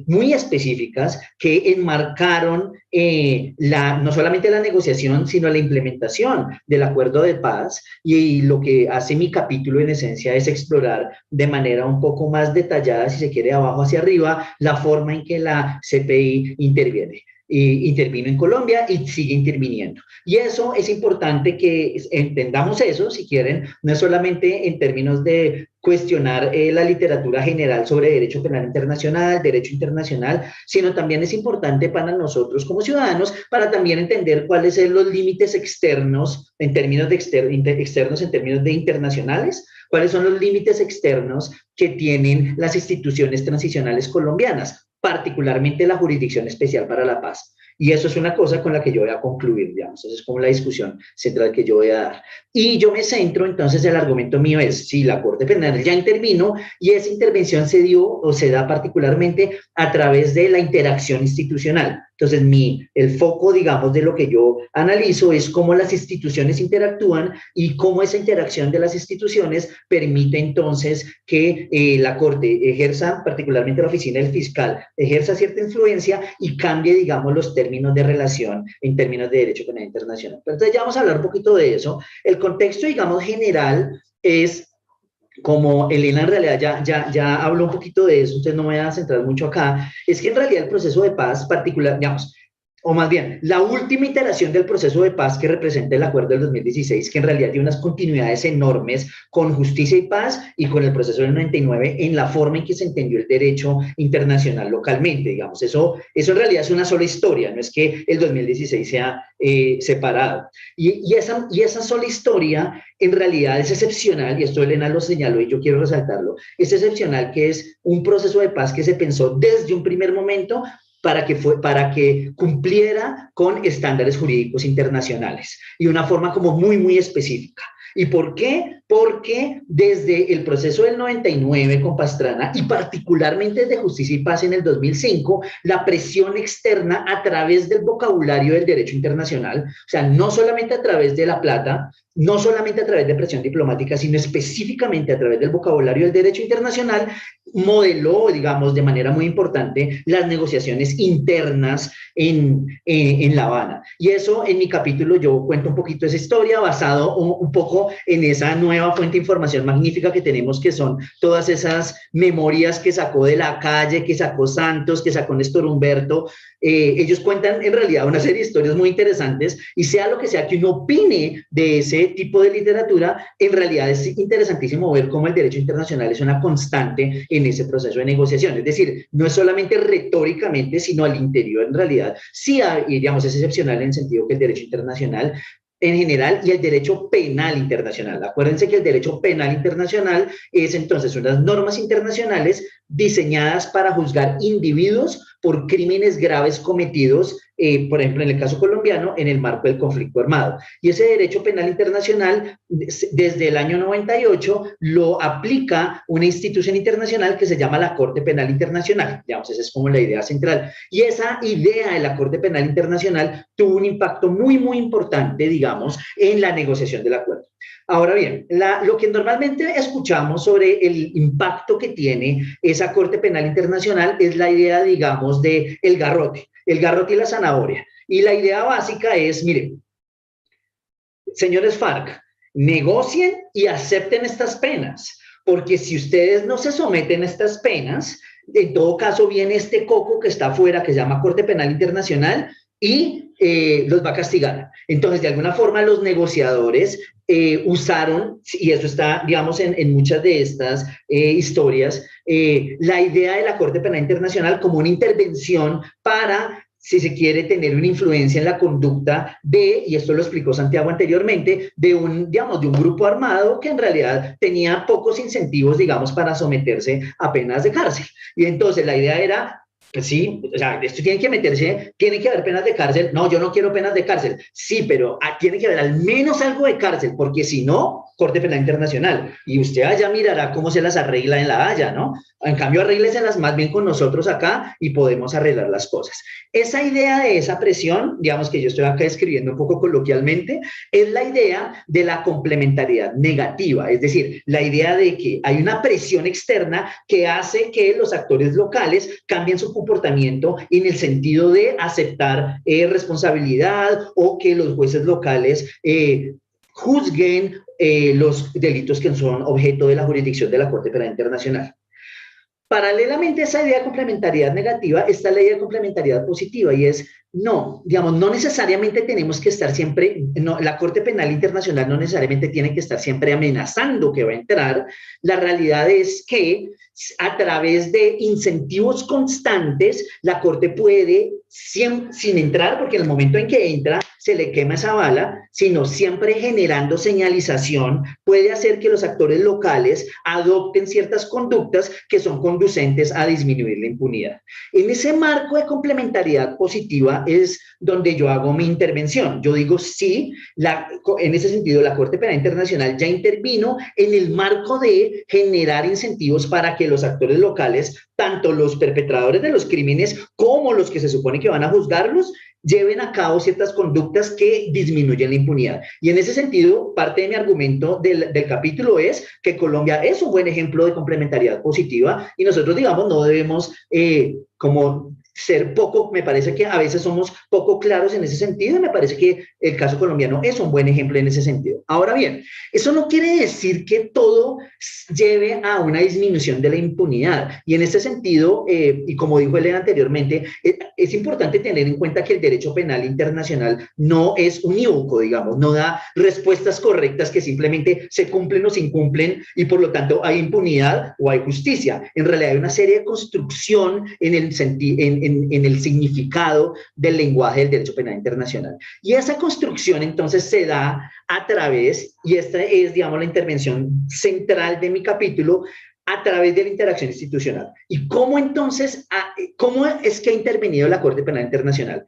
muy específicas que enmarcaron no solamente la negociación, sino la implementación del acuerdo de paz y lo que hace mi capítulo en esencia es explorar de manera un poco más detallada, si se quiere, de abajo hacia arriba, la forma en que la CPI interviene. Intervino en Colombia y sigue interviniendo. Y eso es importante que entendamos eso, si quieren, no es solamente en términos de cuestionar la literatura general sobre derecho penal internacional, derecho internacional, sino también es importante para nosotros como ciudadanos, para también entender cuáles son los límites externos en términos de externos en términos de internacionales, cuáles son los límites externos que tienen las instituciones transicionales colombianas, particularmente la Jurisdicción Especial para la Paz. Y eso es una cosa con la que yo voy a concluir, digamos. Esa es como la discusión central que yo voy a dar. Y yo me centro, entonces, el argumento mío es, si la Corte Penal ya intervino y esa intervención se dio o se da particularmente a través de la interacción institucional. Entonces, el foco, digamos, de lo que yo analizo es cómo las instituciones interactúan y cómo esa interacción de las instituciones permite entonces que la Corte ejerza, particularmente la Oficina del Fiscal, ejerza cierta influencia y cambie, digamos, los términos de relación en términos de derecho penal internacional. Pero entonces ya vamos a hablar un poquito de eso. El contexto, digamos, general es, como Elena en realidad ya habló un poquito de eso, entonces no me voy a centrar mucho acá, es que en realidad el proceso de paz particular, digamos, o más bien, la última iteración del proceso de paz que representa el acuerdo del 2016, que en realidad tiene unas continuidades enormes con justicia y paz y con el proceso del 99 en la forma en que se entendió el derecho internacional localmente, digamos. Eso en realidad es una sola historia, no es que el 2016 sea separado. Y esa sola historia en realidad es excepcional, y esto Elena lo señaló y yo quiero resaltarlo, es excepcional que es un proceso de paz que se pensó desde un primer momento para que cumpliera con estándares jurídicos internacionales y una forma como muy, muy específica. ¿Y por qué? Porque desde el proceso del 99 con Pastrana y particularmente desde Justicia y Paz en el 2005, la presión externa a través del vocabulario del derecho internacional, o sea, no solamente a través de La Plata, no solamente a través de presión diplomática, sino específicamente a través del vocabulario del derecho internacional, modeló, digamos, de manera muy importante las negociaciones internas en La Habana. Y eso en mi capítulo yo cuento un poquito esa historia basado un poco en esa nueva fuente de información magnífica que tenemos, que son todas esas memorias que sacó de la calle, que sacó Santos, que sacó Néstor Humberto. Ellos cuentan en realidad una serie de historias muy interesantes y sea lo que sea que uno opine de ese tipo de literatura, en realidad es interesantísimo ver cómo el derecho internacional es una constante en ese proceso de negociación. Es decir, no es solamente retóricamente, sino al interior en realidad. Sí, digamos, es excepcional en el sentido que el derecho internacional en general y el derecho penal internacional. Acuérdense que el derecho penal internacional es entonces unas normas internacionales diseñadas para juzgar individuos por crímenes graves cometidos, por ejemplo, en el caso colombiano, en el marco del conflicto armado. Y ese derecho penal internacional, desde el año 98, lo aplica una institución internacional que se llama la Corte Penal Internacional. Digamos, esa es como la idea central. Y esa idea de la Corte Penal Internacional tuvo un impacto muy, muy importante, digamos, en la negociación del acuerdo. Ahora bien, lo que normalmente escuchamos sobre el impacto que tiene esa Corte Penal Internacional es la idea, digamos, de el garrote y la zanahoria. Y la idea básica es, miren, señores FARC, negocien y acepten estas penas, porque si ustedes no se someten a estas penas, en todo caso viene este coco que está afuera, que se llama Corte Penal Internacional, y los va a castigar. Entonces, de alguna forma, los negociadores usaron, y eso está, digamos, en muchas de estas historias, la idea de la Corte Penal Internacional como una intervención para, si se quiere, tener una influencia en la conducta de, y esto lo explicó Santiago anteriormente, de un grupo armado que en realidad tenía pocos incentivos, digamos, para someterse a penas de cárcel. Y entonces la idea era, pues sí, o sea, esto tiene que meterse, tiene que haber penas de cárcel. No, yo no quiero penas de cárcel. Sí, pero tiene que haber al menos algo de cárcel, porque si no, Corte Penal Internacional. Y usted allá mirará cómo se las arregla en La Haya, ¿no? En cambio, arrégleselas más bien con nosotros acá y podemos arreglar las cosas. Esa idea de esa presión, digamos que yo estoy acá escribiendo un poco coloquialmente, es la idea de la complementariedad negativa, es decir, la idea de que hay una presión externa que hace que los actores locales cambien su comportamiento en el sentido de aceptar responsabilidad o que los jueces locales juzguen los delitos que son objeto de la jurisdicción de la Corte Penal Internacional. Paralelamente a esa idea de complementariedad negativa está la idea de complementariedad positiva y es, no, digamos, no necesariamente tenemos que estar siempre, no, la Corte Penal Internacional no necesariamente tiene que estar siempre amenazando que va a entrar. La realidad es que a través de incentivos constantes, la Corte puede, sin entrar, porque en el momento en que entra, se le quema esa bala, sino siempre generando señalización, puede hacer que los actores locales adopten ciertas conductas que son conducentes a disminuir la impunidad. En ese marco de complementariedad positiva es donde yo hago mi intervención. Yo digo, sí, en ese sentido, la Corte Penal Internacional ya intervino en el marco de generar incentivos para que los actores locales, tanto los perpetradores de los crímenes como los que se supone que van a juzgarlos, lleven a cabo ciertas conductas que disminuyen la impunidad. Y en ese sentido, parte de mi argumento del capítulo es que Colombia es un buen ejemplo de complementariedad positiva y nosotros, digamos, no debemos como ser poco, me parece que a veces somos poco claros en ese sentido, y me parece que el caso colombiano es un buen ejemplo en ese sentido. Ahora bien, eso no quiere decir que todo lleve a una disminución de la impunidad, y en este sentido, y como dijo Elena anteriormente, es importante tener en cuenta que el derecho penal internacional no es unívoco, digamos, no da respuestas correctas que simplemente se cumplen o se incumplen y por lo tanto hay impunidad o hay justicia. En realidad hay una serie de construcción en el significado del lenguaje del derecho penal internacional. Y esa construcción entonces se da a través, y esta es, digamos, la intervención central de mi capítulo, a través de la interacción institucional. ¿Y cómo entonces, cómo es que ha intervenido la Corte Penal Internacional?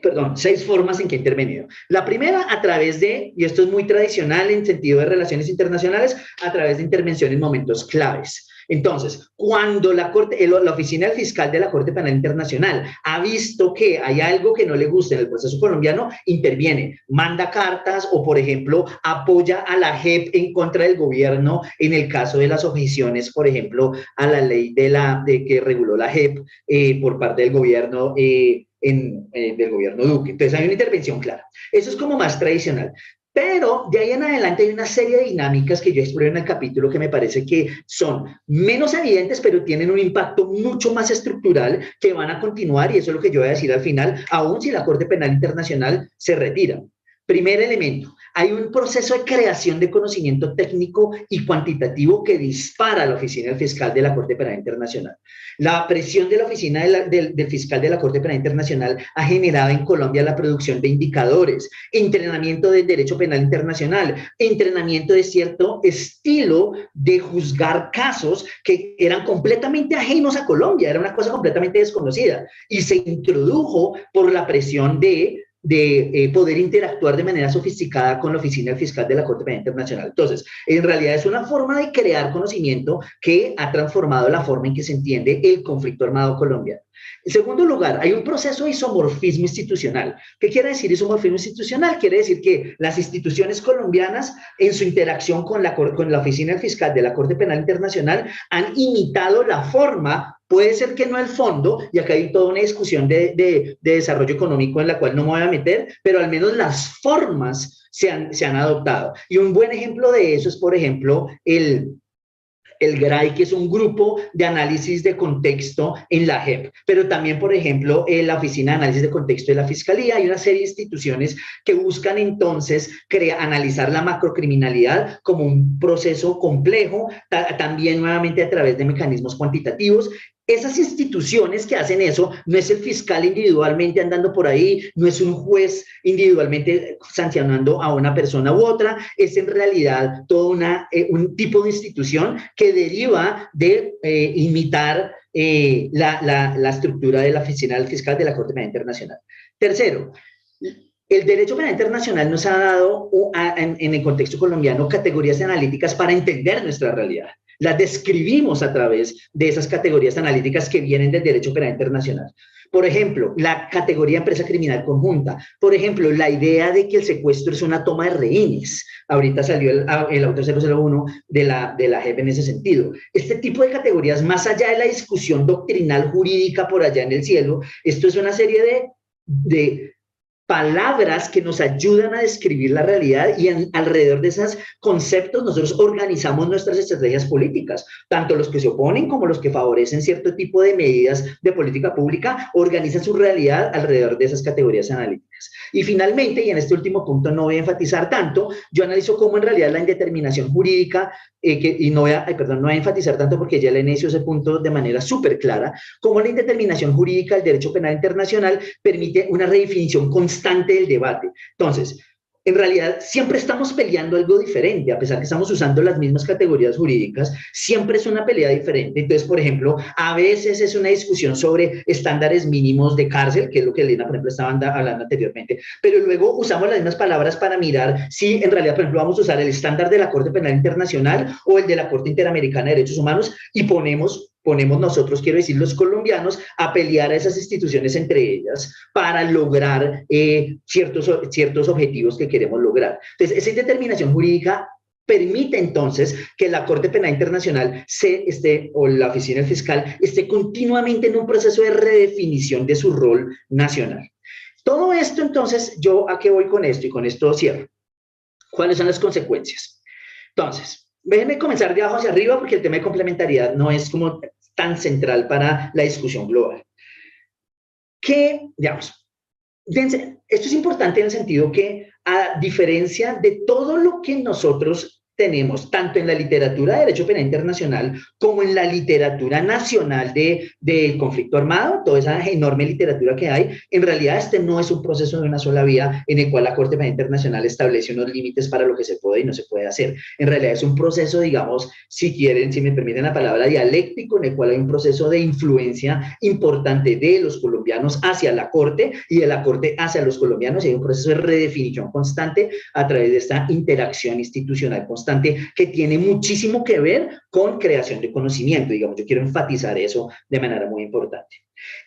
Perdón, 6 formas en que ha intervenido. La primera, a través de, y esto es muy tradicional en sentido de relaciones internacionales, a través de intervención en momentos claves. Entonces, cuando la oficina del fiscal de la Corte Penal Internacional ha visto que hay algo que no le gusta en el proceso colombiano, interviene, manda cartas o, por ejemplo, apoya a la JEP en contra del gobierno en el caso de las objeciones, por ejemplo, a la ley de que reguló la JEP por parte del gobierno del gobierno Duque. Entonces hay una intervención clara. Eso es como más tradicional. Pero de ahí en adelante hay una serie de dinámicas que yo exploro en el capítulo que me parece que son menos evidentes, pero tienen un impacto mucho más estructural que van a continuar, y eso es lo que yo voy a decir al final, aun si la Corte Penal Internacional se retira. Primer elemento, hay un proceso de creación de conocimiento técnico y cuantitativo que dispara a la oficina del fiscal de la Corte Penal Internacional. La presión de la oficina del fiscal de la Corte Penal Internacional ha generado en Colombia la producción de indicadores, entrenamiento del derecho penal internacional, entrenamiento de cierto estilo de juzgar casos que eran completamente ajenos a Colombia, era una cosa completamente desconocida, y se introdujo por la presión de poder interactuar de manera sofisticada con la oficina del fiscal de la Corte Penal Internacional. Entonces, en realidad es una forma de crear conocimiento que ha transformado la forma en que se entiende el conflicto armado colombiano. En segundo lugar, hay un proceso de isomorfismo institucional. ¿Qué quiere decir isomorfismo institucional? Quiere decir que las instituciones colombianas, en su interacción con la oficina del fiscal de la Corte Penal Internacional, han imitado la forma. Puede ser que no el fondo, y acá hay toda una discusión de desarrollo económico en la cual no me voy a meter, pero al menos las formas se han adoptado. Y un buen ejemplo de eso es, por ejemplo, el GRAI, que es un grupo de análisis de contexto en la JEP, pero también, por ejemplo, la Oficina de Análisis de Contexto de la Fiscalía. Hay una serie de instituciones que buscan entonces analizar la macrocriminalidad como un proceso complejo, también nuevamente a través de mecanismos cuantitativos. Esas instituciones que hacen eso, no es el fiscal individualmente andando por ahí, no es un juez individualmente sancionando a una persona u otra, es en realidad todo un tipo de institución que deriva de imitar la estructura de la oficina del fiscal de la Corte Penal Internacional. Tercero, el derecho penal internacional nos ha dado en el contexto colombiano categorías analíticas para entender nuestra realidad. Las describimos a través de esas categorías analíticas que vienen del derecho penal internacional. Por ejemplo, la categoría empresa criminal conjunta. Por ejemplo, la idea de que el secuestro es una toma de rehenes. Ahorita salió el auto 001 de la JEP en ese sentido. Este tipo de categorías, más allá de la discusión doctrinal jurídica por allá en el cielo, esto es una serie de palabras que nos ayudan a describir la realidad, y alrededor de esos conceptos nosotros organizamos nuestras estrategias políticas. Tanto los que se oponen como los que favorecen cierto tipo de medidas de política pública organizan su realidad alrededor de esas categorías analíticas. Y finalmente, y en este último punto no voy a enfatizar tanto, yo analizo cómo en realidad la indeterminación jurídica, y no voy a enfatizar tanto porque ya le inicio ese punto de manera súper clara, cómo la indeterminación jurídica del derecho penal internacional permite una redefinición constante del debate. Entonces, en realidad siempre estamos peleando algo diferente, a pesar que estamos usando las mismas categorías jurídicas, siempre es una pelea diferente. Entonces, por ejemplo, a veces es una discusión sobre estándares mínimos de cárcel, que es lo que Elena, por ejemplo, estaba hablando anteriormente, pero luego usamos las mismas palabras para mirar si en realidad, por ejemplo, vamos a usar el estándar de la Corte Penal Internacional o el de la Corte Interamericana de Derechos Humanos, y ponemos nosotros, quiero decir, los colombianos, a pelear a esas instituciones entre ellas para lograr ciertos objetivos que queremos lograr. Entonces, esa indeterminación jurídica permite entonces que la Corte Penal Internacional o la Oficina del Fiscal esté continuamente en un proceso de redefinición de su rol nacional. Todo esto, entonces, ¿yo a qué voy con esto? Y con esto cierro. ¿Cuáles son las consecuencias? Entonces, déjenme comenzar de abajo hacia arriba porque el tema de complementariedad no es como tan central para la discusión global. Digamos, esto es importante en el sentido que, a diferencia de todo lo que nosotros tenemos, tanto en la literatura de Derecho Penal Internacional como en la literatura nacional de conflicto armado, toda esa enorme literatura que hay, en realidad este no es un proceso de una sola vía en el cual la Corte Penal Internacional establece unos límites para lo que se puede y no se puede hacer. En realidad es un proceso, digamos, si quieren, si me permiten la palabra, dialéctico, en el cual hay un proceso de influencia importante de los colombianos hacia la Corte y de la Corte hacia los colombianos, y hay un proceso de redefinición constante a través de esta interacción institucional constante que tiene muchísimo que ver con creación de conocimiento, digamos. Yo quiero enfatizar eso de manera muy importante.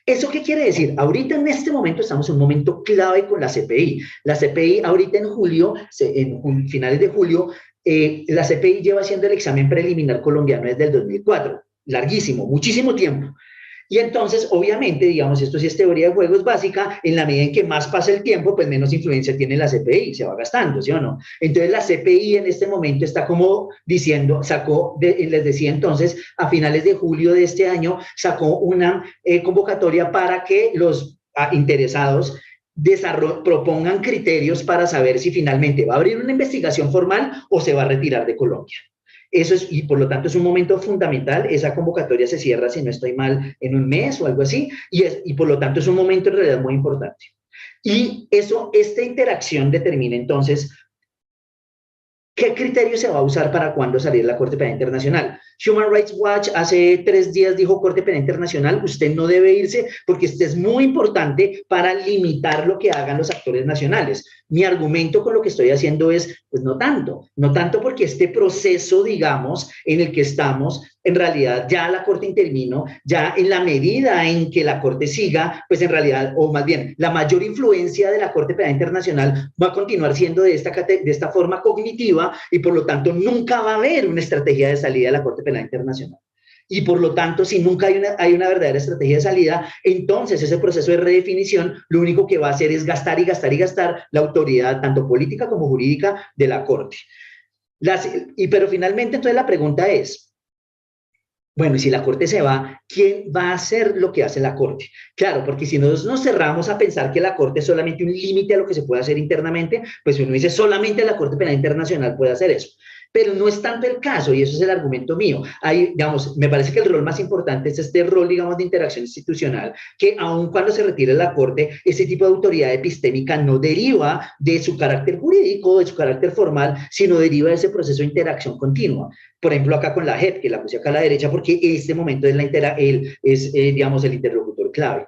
¿Eso qué quiere decir? Ahorita en este momento estamos en un momento clave con la CPI. La CPI ahorita en julio, en finales de julio, la CPI lleva haciendo el examen preliminar colombiano desde el 2004. Larguísimo, muchísimo tiempo. Y entonces, obviamente, digamos, esto sí es teoría de juegos básica, en la medida en que más pasa el tiempo, pues menos influencia tiene la CPI, se va gastando, ¿sí o no? Entonces, la CPI en este momento está como diciendo, les decía entonces, a finales de julio de este año, sacó una convocatoria para que los interesados propongan criterios para saber si finalmente va a abrir una investigación formal o se va a retirar de Colombia. Eso es, y por lo tanto es un momento fundamental. Esa convocatoria se cierra, si no estoy mal, en un mes o algo así, y por lo tanto es un momento en realidad muy importante. Y esta interacción determina entonces qué criterio se va a usar para cuándo salir la Corte Penal Internacional. Human Rights Watch hace 3 días dijo: Corte Penal Internacional, usted no debe irse porque este es muy importante para limitar lo que hagan los actores nacionales. Mi argumento con lo que estoy haciendo es, pues no tanto porque este proceso, digamos, en el que estamos, en realidad ya la Corte intervino, ya en la medida en que la Corte siga, pues en realidad, o más bien, la mayor influencia de la Corte Penal Internacional va a continuar siendo de esta forma cognitiva, y por lo tanto nunca va a haber una estrategia de salida de la Corte Penal Internacional. Y por lo tanto, si nunca hay una verdadera estrategia de salida, entonces ese proceso de redefinición lo único que va a hacer es gastar y gastar y gastar la autoridad, tanto política como jurídica, de la Corte. Pero finalmente, entonces la pregunta es, bueno, y si la Corte se va, ¿quién va a hacer lo que hace la Corte? Claro, porque si nosotros nos cerramos a pensar que la Corte es solamente un límite a lo que se puede hacer internamente, pues uno dice solamente la Corte Penal Internacional puede hacer eso. Pero no es tanto el caso, y eso es el argumento mío. Digamos, me parece que el rol más importante es este rol, digamos, de interacción institucional, que aun cuando se retire la Corte, ese tipo de autoridad epistémica no deriva de su carácter jurídico, de su carácter formal, sino deriva de ese proceso de interacción continua. Por ejemplo, acá con la JEP, que la puse acá a la derecha, porque en este momento es digamos, el interlocutor clave.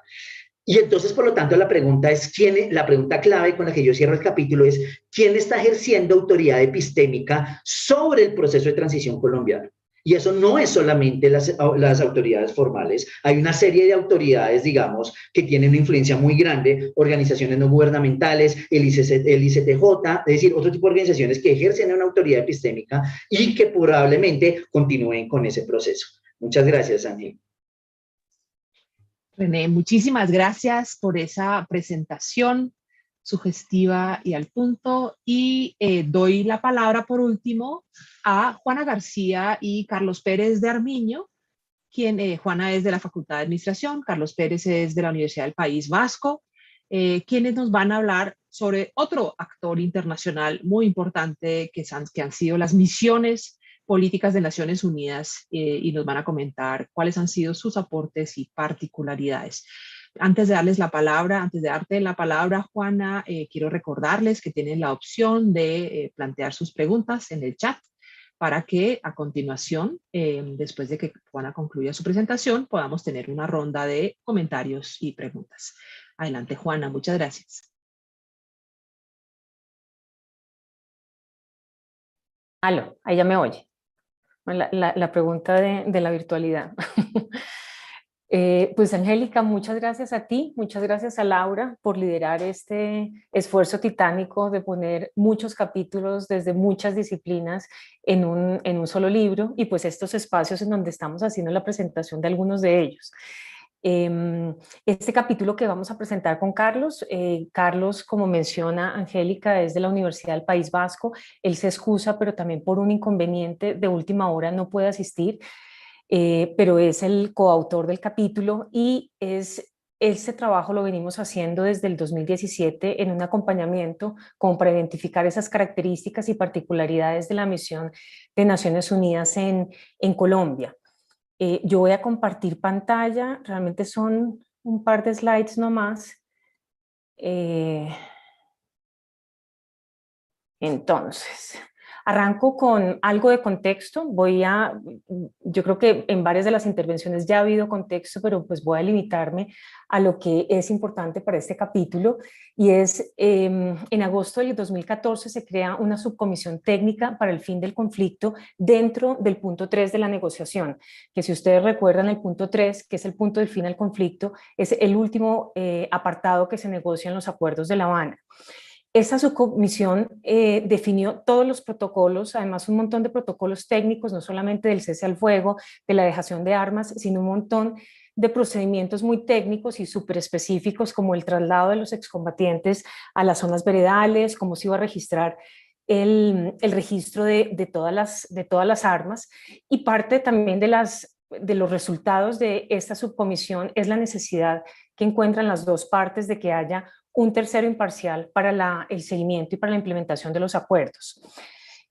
Y entonces, por lo tanto, la pregunta clave con la que yo cierro el capítulo es: ¿quién está ejerciendo autoridad epistémica sobre el proceso de transición colombiano? Y eso no es solamente las autoridades formales. Hay una serie de autoridades, digamos, que tienen una influencia muy grande: organizaciones no gubernamentales, el ICTJ, es decir, otro tipo de organizaciones que ejercen una autoridad epistémica y que probablemente continúen con ese proceso. Muchas gracias, Ángel. René, muchísimas gracias por esa presentación sugestiva y al punto. Y doy la palabra por último a Juana García y Carlos Pérez de Armiño, Juana es de la Facultad de Administración, Carlos Pérez es de la Universidad del País Vasco, quienes nos van a hablar sobre otro actor internacional muy importante que han sido las misiones políticas de Naciones Unidas, y nos van a comentar cuáles han sido sus aportes y particularidades. Antes de darte la palabra, Juana, quiero recordarles que tienen la opción de plantear sus preguntas en el chat para que a continuación, después de que Juana concluya su presentación, podamos tener una ronda de comentarios y preguntas. Adelante, Juana, muchas gracias. Aló, ahí ya me oye. La pregunta de la virtualidad. Pues Angélica, muchas gracias a ti, muchas gracias a Laura por liderar este esfuerzo titánico de poner muchos capítulos desde muchas disciplinas en un solo libro y pues estos espacios en donde estamos haciendo la presentación de algunos de ellos. Este capítulo que vamos a presentar con Carlos, Carlos, como menciona Angélica, es de la Universidad del País Vasco. Él se excusa, pero también por un inconveniente de última hora no puede asistir. Pero es el coautor del capítulo y este trabajo lo venimos haciendo desde el 2017 en un acompañamiento como para identificar esas características y particularidades de la misión de Naciones Unidas en Colombia. Yo voy a compartir pantalla, realmente son un par de slides nomás. Entonces, arranco con algo de contexto. Yo creo que en varias de las intervenciones ya ha habido contexto, pero pues voy a limitarme a lo que es importante para este capítulo. Y es, en agosto del 2014 se crea una subcomisión técnica para el fin del conflicto dentro del punto 3 de la negociación, que si ustedes recuerdan el punto 3, que es el punto del fin al conflicto, es el último apartado que se negocia en los acuerdos de La Habana. Esa subcomisión definió todos los protocolos, además un montón de protocolos técnicos, no solamente del cese al fuego, de la dejación de armas, sino un montón de procedimientos muy técnicos y súper específicos, como el traslado de los excombatientes a las zonas veredales, cómo se iba a registrar el registro de todas las armas, y parte también de los resultados de esta subcomisión es la necesidad que encuentran las dos partes de que haya un tercero imparcial para el seguimiento y para la implementación de los acuerdos.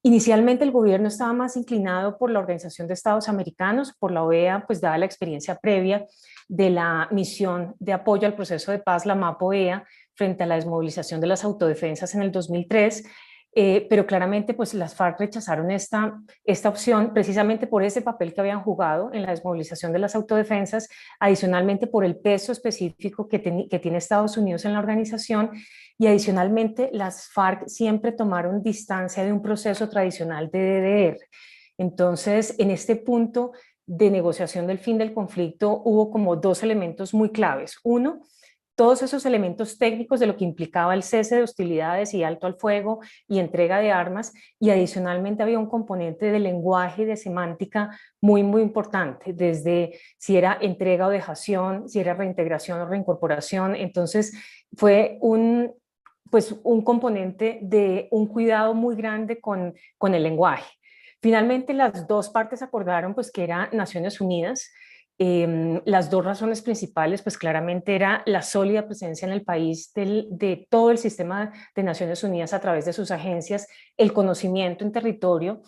Inicialmente el gobierno estaba más inclinado por la Organización de Estados Americanos, por la OEA, pues dada la experiencia previa de la misión de apoyo al proceso de paz, la MAP-OEA, frente a la desmovilización de las autodefensas en el 2003, pero claramente pues las FARC rechazaron esta opción precisamente por ese papel que habían jugado en la desmovilización de las autodefensas, adicionalmente por el peso específico que tiene Estados Unidos en la organización, y adicionalmente las FARC siempre tomaron distancia de un proceso tradicional de DDR. Entonces, en este punto de negociación del fin del conflicto hubo como dos elementos muy claves. Uno, todos esos elementos técnicos de lo que implicaba el cese de hostilidades y alto al fuego y entrega de armas, y adicionalmente había un componente de lenguaje y de semántica muy, muy importante, desde si era entrega o dejación, si era reintegración o reincorporación. Entonces fue un componente de un cuidado muy grande con el lenguaje. Finalmente las dos partes acordaron pues que era Naciones Unidas. Las dos razones principales, pues claramente era la sólida presencia en el país de todo el sistema de Naciones Unidas a través de sus agencias, el conocimiento en territorio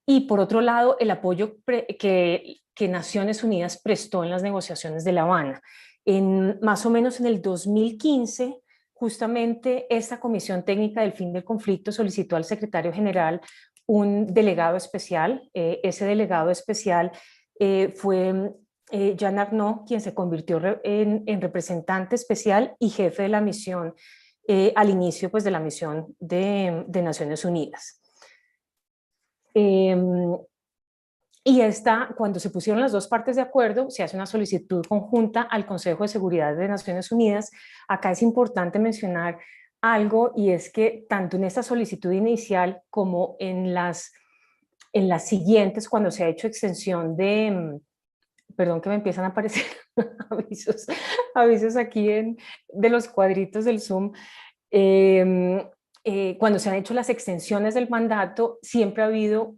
y por otro lado el apoyo que Naciones Unidas prestó en las negociaciones de La Habana. Más o menos en el 2015, justamente esta Comisión Técnica del Fin del Conflicto solicitó al secretario general un delegado especial. Ese delegado especial fue Jean Arnaud, quien se convirtió en representante especial y jefe de la misión al inicio pues, de la misión de Naciones Unidas. Y cuando se pusieron las dos partes de acuerdo, se hace una solicitud conjunta al Consejo de Seguridad de Naciones Unidas. Acá es importante mencionar algo, y es que tanto en esta solicitud inicial como en las siguientes, cuando se ha hecho extensión perdón que me empiezan a aparecer avisos aquí de los cuadritos del Zoom, cuando se han hecho las extensiones del mandato, siempre ha habido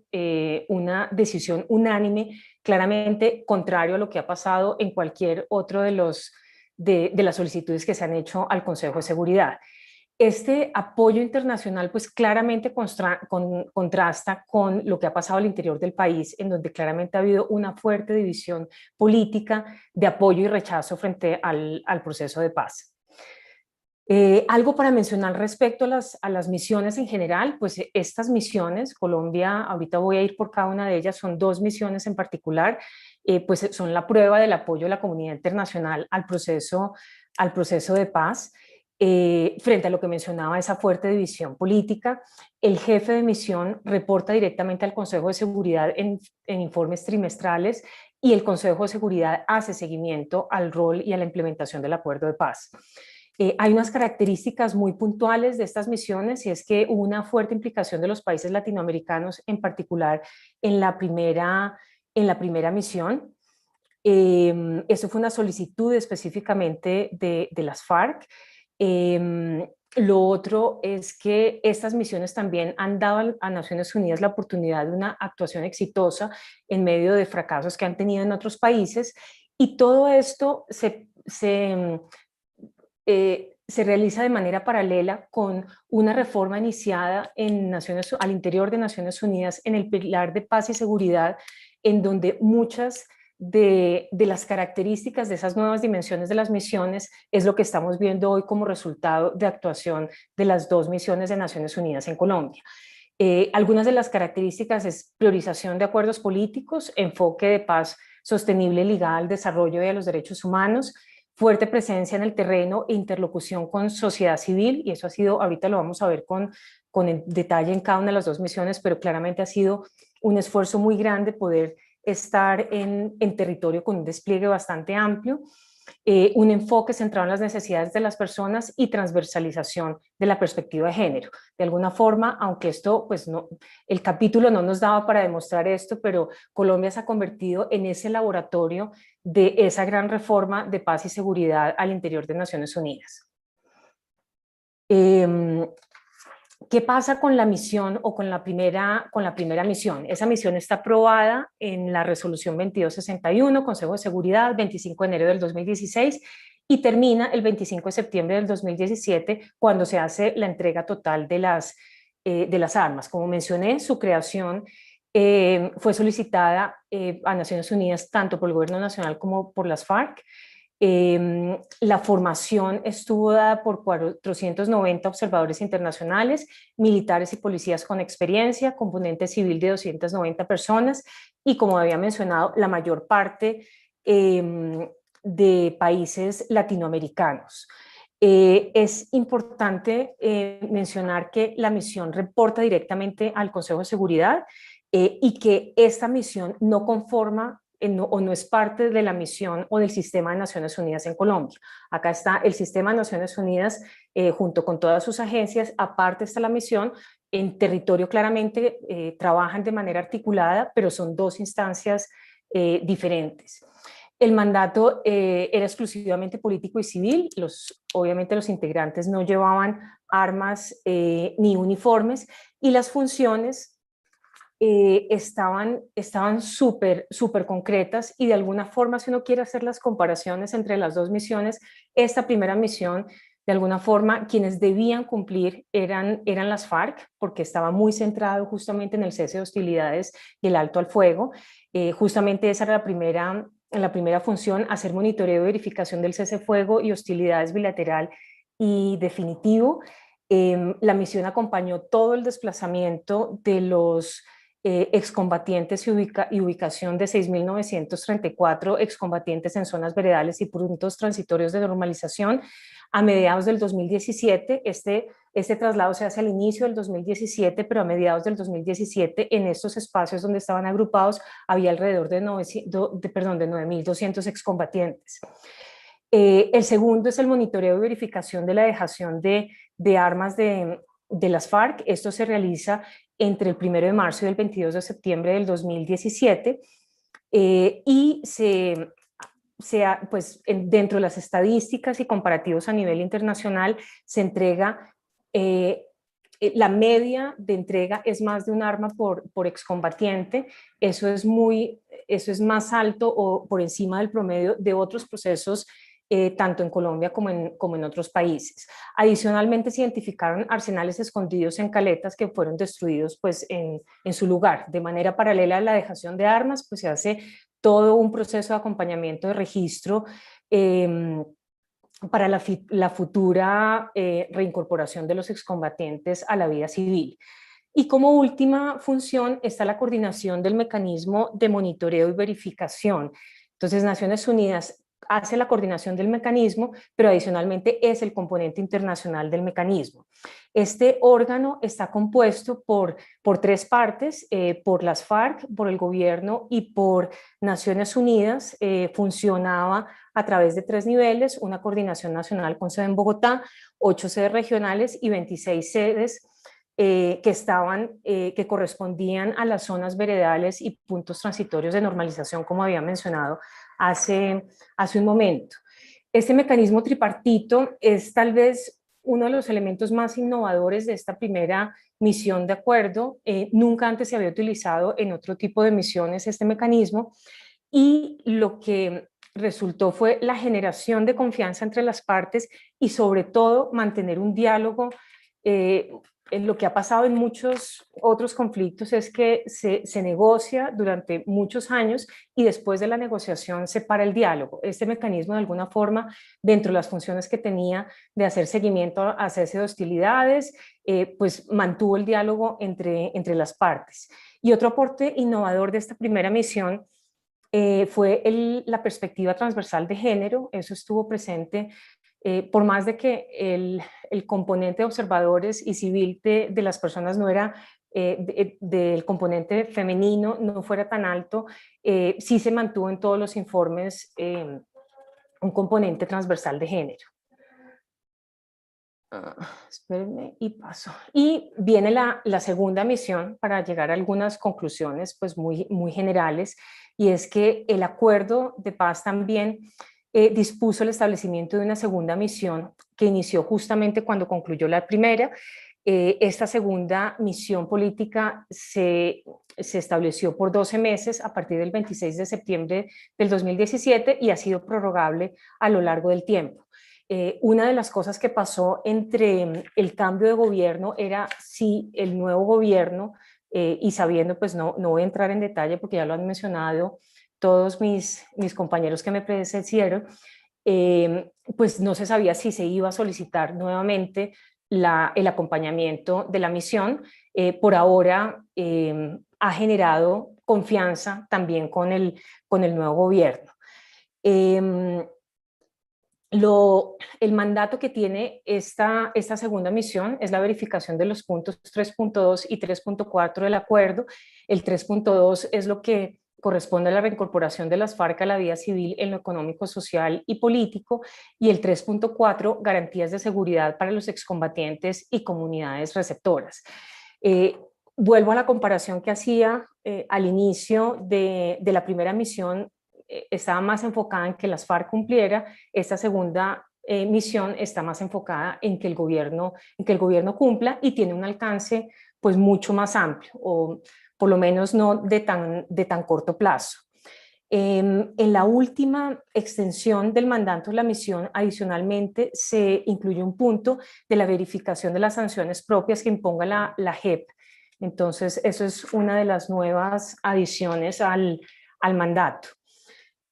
una decisión unánime, claramente contrario a lo que ha pasado en cualquier otro de las solicitudes que se han hecho al Consejo de Seguridad. Este apoyo internacional pues claramente contrasta con lo que ha pasado al interior del país, en donde claramente ha habido una fuerte división política de apoyo y rechazo frente al proceso de paz. Algo para mencionar respecto a las misiones en general, pues estas misiones, Colombia, ahorita voy a ir por cada una de ellas, son dos misiones en particular, pues son la prueba del apoyo de la comunidad internacional al proceso de paz. Frente a lo que mencionaba, esa fuerte división política, el jefe de misión reporta directamente al Consejo de Seguridad en informes trimestrales y el Consejo de Seguridad hace seguimiento al rol y a la implementación del acuerdo de paz. Hay unas características muy puntuales de estas misiones, y es que hubo una fuerte implicación de los países latinoamericanos, en particular en la primera misión. Eso fue una solicitud específicamente de las FARC. Lo otro es que estas misiones también han dado a Naciones Unidas la oportunidad de una actuación exitosa en medio de fracasos que han tenido en otros países, y todo esto se realiza de manera paralela con una reforma iniciada al interior de Naciones Unidas en el pilar de paz y seguridad, en donde muchas de las características de esas nuevas dimensiones de las misiones es lo que estamos viendo hoy como resultado de actuación de las 2 misiones de Naciones Unidas en Colombia. Algunas de las características es priorización de acuerdos políticos, enfoque de paz sostenible ligada al desarrollo y a los derechos humanos, fuerte presencia en el terreno e interlocución con sociedad civil, y eso ha sido, ahorita lo vamos a ver con el detalle en cada una de las 2 misiones, pero claramente ha sido un esfuerzo muy grande poder estar en territorio con un despliegue bastante amplio, un enfoque centrado en las necesidades de las personas y transversalización de la perspectiva de género. De alguna forma, aunque esto, pues no, el capítulo no nos daba para demostrar esto, pero Colombia se ha convertido en ese laboratorio de esa gran reforma de paz y seguridad al interior de Naciones Unidas. ¿Qué pasa con la misión o con la primera misión? Esa misión está aprobada en la resolución 2261, Consejo de Seguridad, 25 de enero del 2016, y termina el 25 de septiembre del 2017, cuando se hace la entrega total de las armas. Como mencioné, su creación fue solicitada a Naciones Unidas tanto por el Gobierno Nacional como por las FARC. La formación estuvo dada por 490 observadores internacionales, militares y policías con experiencia, componente civil de 290 personas, y como había mencionado, la mayor parte de países latinoamericanos. Es importante mencionar que la misión reporta directamente al Consejo de Seguridad, y que esta misión no conforma o no es parte de la misión o del sistema de Naciones Unidas en Colombia. Acá está el sistema de Naciones Unidas junto con todas sus agencias, aparte está la misión. En territorio claramente trabajan de manera articulada, pero son 2 instancias diferentes. El mandato era exclusivamente político y civil. Obviamente los integrantes no llevaban armas ni uniformes, y las funciones estaban súper concretas, y de alguna forma, si uno quiere hacer las comparaciones entre las 2 misiones, esta primera misión, de alguna forma, quienes debían cumplir eran las FARC, porque estaba muy centrado justamente en el cese de hostilidades y el alto al fuego. Justamente esa era la primera función, hacer monitoreo y verificación del cese de fuego y hostilidades bilateral y definitivo. La misión acompañó todo el desplazamiento de los excombatientes y ubicación de 6.934 excombatientes en zonas veredales y puntos transitorios de normalización a mediados del 2017. Este traslado se hace al inicio del 2017, pero a mediados del 2017 en estos espacios donde estaban agrupados había alrededor de 9.200 excombatientes. El segundo es el monitoreo y verificación de la dejación de armas de las FARC. Esto se realiza entre el 1 de marzo y el 22 de septiembre del 2017, y pues, dentro de las estadísticas y comparativos a nivel internacional se entrega, la media de entrega es más de un arma por excombatiente. Eso es más alto o por encima del promedio de otros procesos, tanto en Colombia como en otros países. Adicionalmente, se identificaron arsenales escondidos en caletas que fueron destruidos pues, en su lugar. De manera paralela a la dejación de armas, pues se hace todo un proceso de acompañamiento de registro para la futura reincorporación de los excombatientes a la vida civil. Y como última función está la coordinación del mecanismo de monitoreo y verificación. Entonces, Naciones Unidas hace la coordinación del mecanismo, pero adicionalmente es el componente internacional del mecanismo. Este órgano está compuesto por 3 partes, por las FARC, por el gobierno y por Naciones Unidas. Funcionaba a través de 3 niveles, una coordinación nacional con sede en Bogotá, 8 sedes regionales y 26 sedes que correspondían a las zonas veredales y puntos transitorios de normalización, como había mencionado hace un momento. Este mecanismo tripartito es tal vez uno de los elementos más innovadores de esta primera misión de acuerdo. Nunca antes se había utilizado en otro tipo de misiones este mecanismo, y lo que resultó fue la generación de confianza entre las partes y sobre todo mantener un diálogo. Lo que ha pasado en muchos otros conflictos es que se negocia durante muchos años y después de la negociación se para el diálogo. Este mecanismo, de alguna forma, dentro de las funciones que tenía de hacer seguimiento a cese de hostilidades, pues mantuvo el diálogo entre las partes. Y otro aporte innovador de esta primera misión fue la perspectiva transversal de género. Eso estuvo presente por más de que el componente de observadores y civil de las personas no era, del componente femenino no fuera tan alto, sí se mantuvo en todos los informes un componente transversal de género. Espérenme y paso. Y viene la segunda misión para llegar a algunas conclusiones pues muy generales, y es que el acuerdo de paz también dispuso el establecimiento de una segunda misión que inició justamente cuando concluyó la primera. Esta segunda misión política se estableció por 12 meses a partir del 26 de septiembre del 2017 y ha sido prorrogable a lo largo del tiempo. Una de las cosas que pasó entre el cambio de gobierno era si el nuevo gobierno, y sabiendo, pues no voy a entrar en detalle porque ya lo han mencionado todos mis compañeros que me predecieron, pues no se sabía si se iba a solicitar nuevamente el acompañamiento de la misión. Por ahora ha generado confianza también con el nuevo gobierno. El mandato que tiene esta segunda misión es la verificación de los puntos 3.2 y 3.4 del acuerdo. El 3.2 es lo que corresponde a la reincorporación de las FARC a la vida civil en lo económico, social y político, y el 3.4, garantías de seguridad para los excombatientes y comunidades receptoras. Vuelvo a la comparación que hacía al inicio de la primera misión. Estaba más enfocada en que las FARC cumpliera. Esta segunda misión está más enfocada en que el gobierno cumpla, y tiene un alcance pues mucho más amplio, o por lo menos no de tan corto plazo. En la última extensión del mandato de la misión, adicionalmente, se incluye un punto de la verificación de las sanciones propias que imponga la JEP. Entonces, eso es una de las nuevas adiciones al mandato.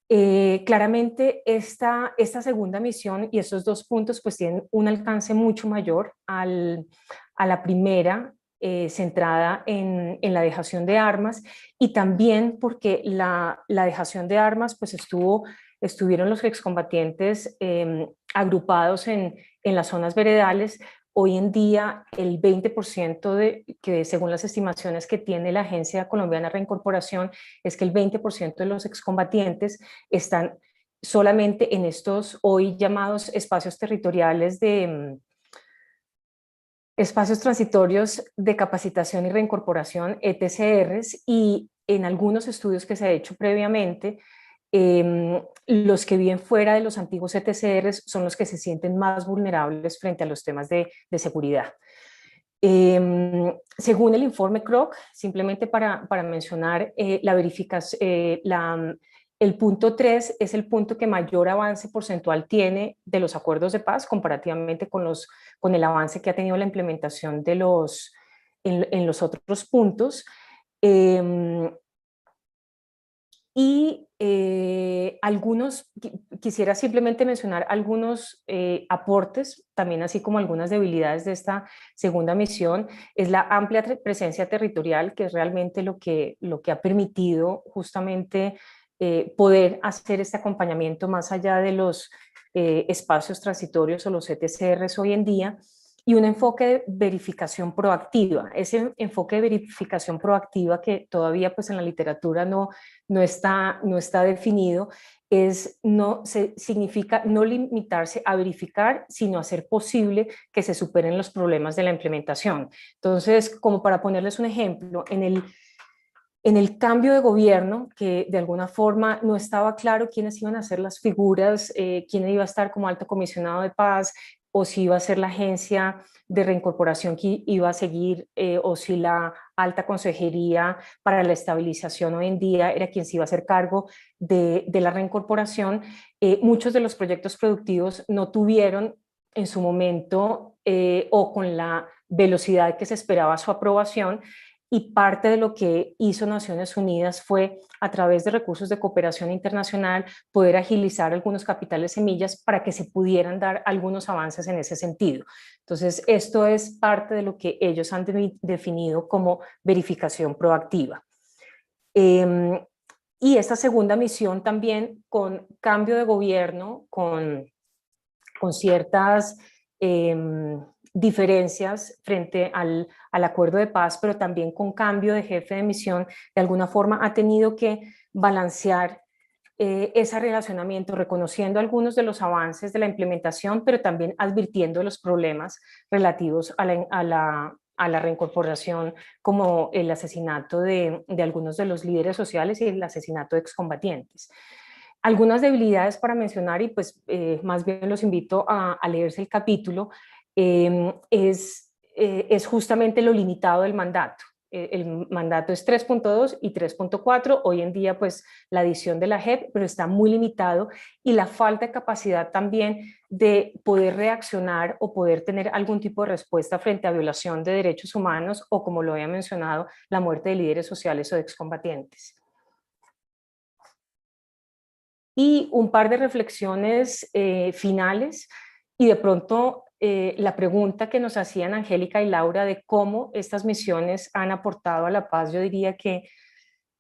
Claramente esta segunda misión y estos 2 puntos pues tienen un alcance mucho mayor a la primera, centrada en la dejación de armas, y también porque la dejación de armas pues estuvieron los excombatientes agrupados en las zonas veredales. Hoy en día el 20% que según las estimaciones que tiene la Agencia Colombiana de Reincorporación, es que el 20% de los excombatientes están solamente en estos hoy llamados espacios territoriales espacios transitorios de capacitación y reincorporación, ETCRs, y en algunos estudios que se ha hecho previamente, los que viven fuera de los antiguos ETCRs son los que se sienten más vulnerables frente a los temas de seguridad. Según el informe Kroc, simplemente para mencionar, la verificación, el punto 3 es el punto que mayor avance porcentual tiene de los acuerdos de paz comparativamente con el avance que ha tenido la implementación en los otros puntos. Quisiera simplemente mencionar algunos aportes, también así como algunas debilidades de esta segunda misión. Es la amplia presencia territorial, que es realmente lo que ha permitido justamente poder hacer este acompañamiento más allá de los espacios transitorios o los ETCRs hoy en día, y un enfoque de verificación proactiva. Ese enfoque de verificación proactiva que todavía pues en la literatura no está definido, significa no limitarse a verificar, sino hacer posible que se superen los problemas de la implementación. Entonces, como para ponerles un ejemplo, en el cambio de gobierno, que de alguna forma no estaba claro quiénes iban a ser las figuras, quién iba a estar como alto comisionado de paz, o si iba a ser la agencia de reincorporación que iba a seguir, o si la alta consejería para la estabilización hoy en día era quien se iba a hacer cargo de la reincorporación. Muchos de los proyectos productivos no tuvieron en su momento o con la velocidad que se esperaba su aprobación, y parte de lo que hizo Naciones Unidas fue, a través de recursos de cooperación internacional, poder agilizar algunos capitales semillas para que se pudieran dar algunos avances en ese sentido. Entonces, esto es parte de lo que ellos han definido como verificación proactiva. Y esta segunda misión también, con cambio de gobierno, con ciertas diferencias frente al acuerdo de paz, pero también con cambio de jefe de misión, de alguna forma ha tenido que balancear ese relacionamiento, reconociendo algunos de los avances de la implementación, pero también advirtiendo los problemas relativos a la reincorporación, como el asesinato de algunos de los líderes sociales y el asesinato de excombatientes. Algunas debilidades para mencionar, y pues más bien los invito a leerse el capítulo, es justamente lo limitado del mandato. El mandato es 3.2 y 3.4, hoy en día pues la adición de la JEP, pero está muy limitado, y la falta de capacidad también de poder reaccionar o poder tener algún tipo de respuesta frente a violación de derechos humanos o, como lo había mencionado, la muerte de líderes sociales o de excombatientes. Y un par de reflexiones finales, y de pronto la pregunta que nos hacían Angélica y Laura de cómo estas misiones han aportado a la paz, yo diría que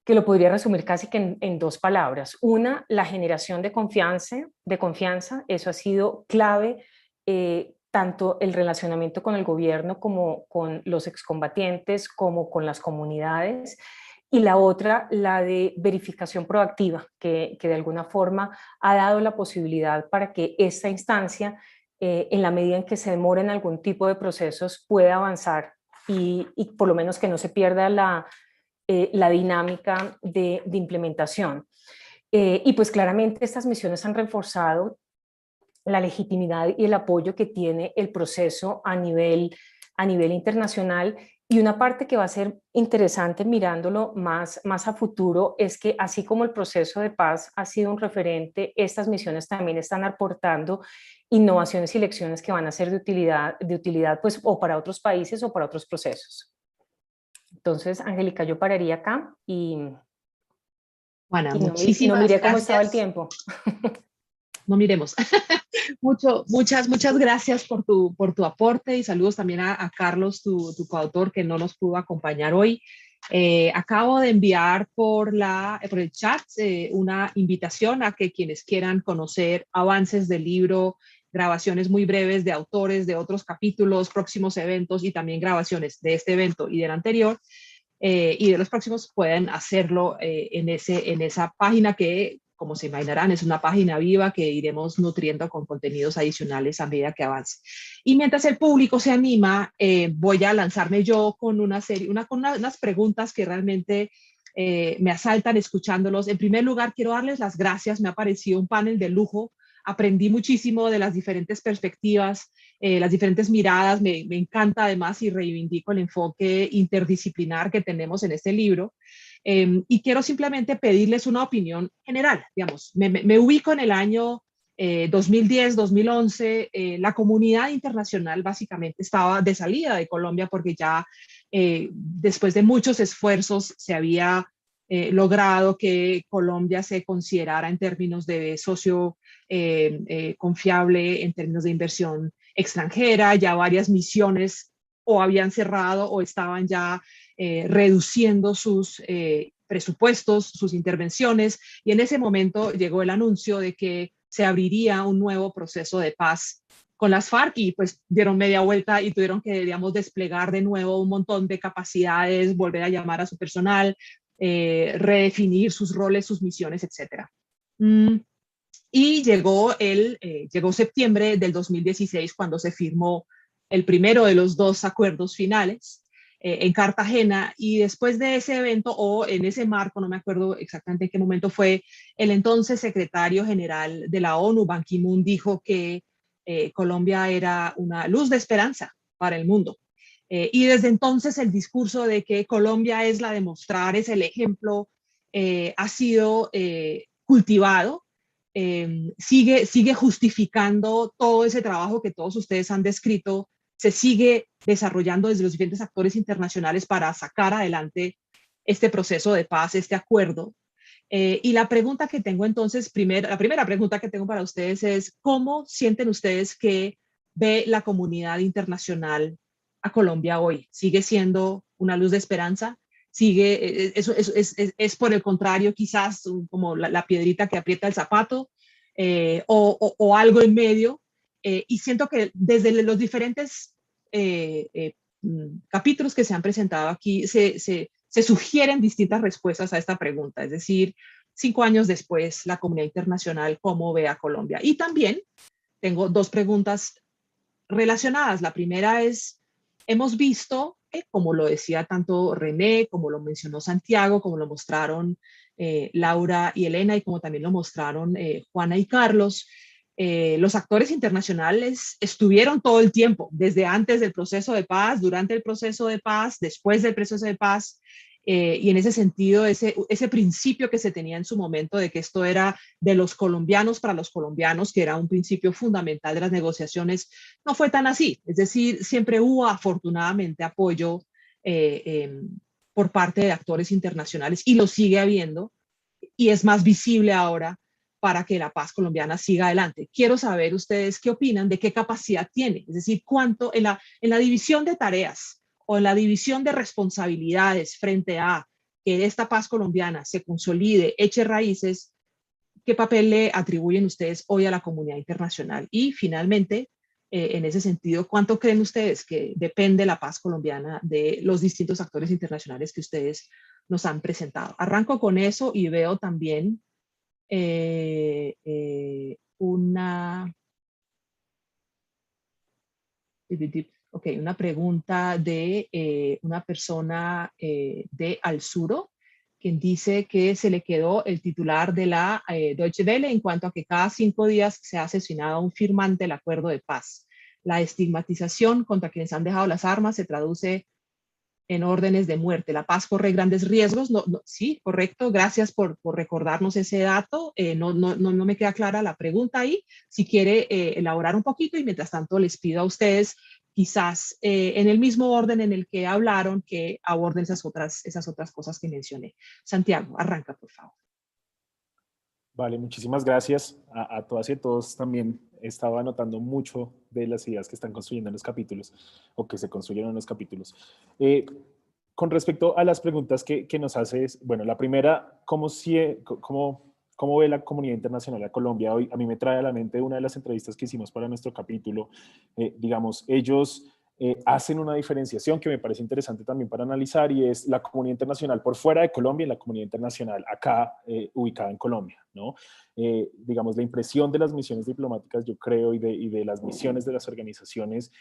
lo podría resumir casi que en dos palabras. Una, la generación de confianza, eso ha sido clave, tanto el relacionamiento con el gobierno como con los excombatientes, como con las comunidades. Y la otra, la de verificación proactiva, que de alguna forma ha dado la posibilidad para que esta instancia, en la medida en que se demora en algún tipo de procesos, pueda avanzar y por lo menos que no se pierda la dinámica de implementación. Y pues claramente estas misiones han reforzado la legitimidad y el apoyo que tiene el proceso a nivel internacional. Y una parte que va a ser interesante mirándolo más a futuro es que, así como el proceso de paz ha sido un referente, estas misiones también están aportando innovaciones y lecciones que van a ser de utilidad pues, o para otros países o para otros procesos. Entonces, Angélica, yo pararía acá y Juana, no muchísimas miré gracias. cómo estaba el tiempo. No miremos. Muchas gracias por tu aporte, y saludos también a Carlos, tu coautor, que no nos pudo acompañar hoy. Acabo de enviar por el chat una invitación a que quienes quieran conocer avances del libro, grabaciones muy breves de autores de otros capítulos, próximos eventos y también grabaciones de este evento y del anterior, y de los próximos, pueden hacerlo en esa página que, como se imaginarán, es una página viva que iremos nutriendo con contenidos adicionales a medida que avance. Y mientras el público se anima, voy a lanzarme yo con unas preguntas que realmente me asaltan escuchándolos. En primer lugar, quiero darles las gracias. Me ha parecido un panel de lujo. Aprendí muchísimo de las diferentes perspectivas, las diferentes miradas. Me encanta además, y reivindico el enfoque interdisciplinar que tenemos en este libro. Y quiero simplemente pedirles una opinión general. Digamos, me ubico en el año 2010, 2011. La comunidad internacional básicamente estaba de salida de Colombia, porque ya después de muchos esfuerzos se había logrado que Colombia se considerara en términos de socio confiable, en términos de inversión extranjera. Ya varias misiones o habían cerrado o estaban ya reduciendo sus presupuestos, sus intervenciones, y en ese momento llegó el anuncio de que se abriría un nuevo proceso de paz con las FARC y pues dieron media vuelta y tuvieron que, digamos, desplegar de nuevo un montón de capacidades, volver a llamar a su personal, redefinir sus roles, sus misiones, etc. Y llegó septiembre del 2016 cuando se firmó el primero de los dos acuerdos finales en Cartagena, y después de ese evento, o en ese marco, no me acuerdo exactamente en qué momento fue, el entonces secretario general de la ONU, Ban Ki-moon, dijo que Colombia era una luz de esperanza para el mundo. Y desde entonces el discurso de que Colombia es la de mostrar, es el ejemplo, ha sido cultivado. Sigue justificando todo ese trabajo que todos ustedes han descrito, se sigue desarrollando desde los diferentes actores internacionales para sacar adelante este proceso de paz, este acuerdo. Y la pregunta que tengo entonces, la primera pregunta que tengo para ustedes es, ¿cómo sienten ustedes que ve la comunidad internacional a Colombia hoy? ¿Sigue siendo una luz de esperanza? ¿Es por el contrario quizás como la piedrita que aprieta el zapato o algo en medio? Y siento que desde los diferentes capítulos que se han presentado aquí se sugieren distintas respuestas a esta pregunta. Es decir, 5 años después, la comunidad internacional, ¿cómo ve a Colombia? Y también tengo dos preguntas relacionadas. La primera es, hemos visto, como lo decía tanto René, como lo mencionó Santiago, como lo mostraron Laura y Elena, y como también lo mostraron Juana y Carlos, los actores internacionales estuvieron todo el tiempo, desde antes del proceso de paz, durante el proceso de paz, después del proceso de paz, y en ese sentido, ese principio que se tenía en su momento de que esto era de los colombianos para los colombianos, que era un principio fundamental de las negociaciones, no fue tan así. Es decir, siempre hubo afortunadamente apoyo por parte de actores internacionales y lo sigue habiendo, y es más visible ahora para que la paz colombiana siga adelante. Quiero saber ustedes qué opinan, de qué capacidad tiene, es decir, cuánto en la división de tareas o en la división de responsabilidades frente a que esta paz colombiana se consolide, eche raíces, ¿qué papel le atribuyen ustedes hoy a la comunidad internacional? Y finalmente, en ese sentido, ¿cuánto creen ustedes que depende la paz colombiana de los distintos actores internacionales que ustedes nos han presentado? Arranco con eso y veo también una pregunta de una persona de Alsuro, quien dice que se le quedó el titular de la Deutsche Welle en cuanto a que cada 5 días se ha asesinado a un firmante del acuerdo de paz. La estigmatización contra quienes han dejado las armas se traduce en órdenes de muerte. La paz corre grandes riesgos. Sí, correcto. Gracias por recordarnos ese dato. No me queda clara la pregunta ahí. Si quiere elaborar un poquito, y mientras tanto les pido a ustedes, quizás en el mismo orden en el que hablaron, que aborden esas otras cosas que mencioné. Santiago, arranca, por favor. Vale, muchísimas gracias a todas y a todos. También estaba anotando mucho de las ideas que están construyendo en los capítulos o que se construyeron en los capítulos. Con respecto a las preguntas que nos haces, bueno, la primera, ¿cómo ve la comunidad internacional a Colombia hoy? A mí me trae a la mente una de las entrevistas que hicimos para nuestro capítulo. Digamos, ellos hacen una diferenciación que me parece interesante también para analizar, y es la comunidad internacional por fuera de Colombia y la comunidad internacional acá ubicada en Colombia, ¿no? Digamos, la impresión de las misiones diplomáticas, yo creo, y de las misiones de las organizaciones,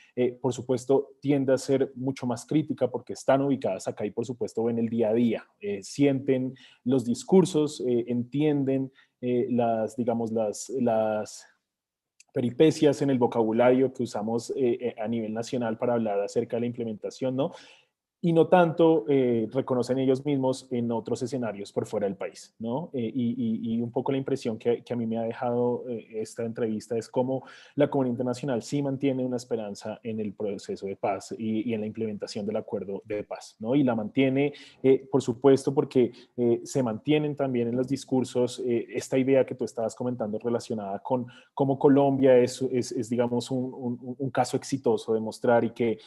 por supuesto, tiende a ser mucho más crítica porque están ubicadas acá y, por supuesto, ven el día a día, sienten los discursos, entienden las peripecias en el vocabulario que usamos a nivel nacional para hablar acerca de la implementación, ¿no? Y no tanto reconocen ellos mismos en otros escenarios por fuera del país, ¿no? Y un poco la impresión que a mí me ha dejado esta entrevista es cómo la comunidad internacional sí mantiene una esperanza en el proceso de paz y en la implementación del acuerdo de paz, ¿no? Y la mantiene, por supuesto, porque se mantienen también en los discursos esta idea que tú estabas comentando relacionada con cómo Colombia es digamos, un caso exitoso de mostrar y que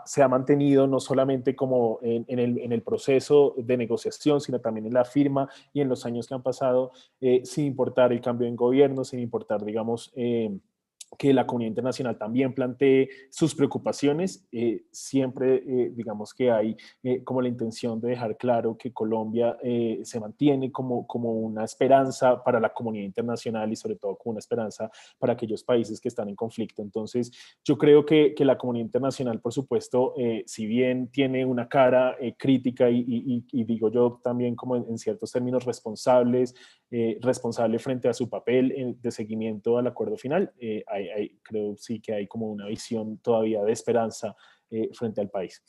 se ha mantenido tenido no solamente como en el proceso de negociación, sino también en la firma y en los años que han pasado, sin importar el cambio en gobierno, sin importar, digamos, que la comunidad internacional también plantee sus preocupaciones, siempre digamos que hay como la intención de dejar claro que Colombia se mantiene como una esperanza para la comunidad internacional y sobre todo como una esperanza para aquellos países que están en conflicto. Entonces yo creo que la comunidad internacional, por supuesto, si bien tiene una cara crítica y digo yo también como en ciertos términos responsable frente a su papel de seguimiento al acuerdo final, creo sí que hay como una visión todavía de esperanza frente al país.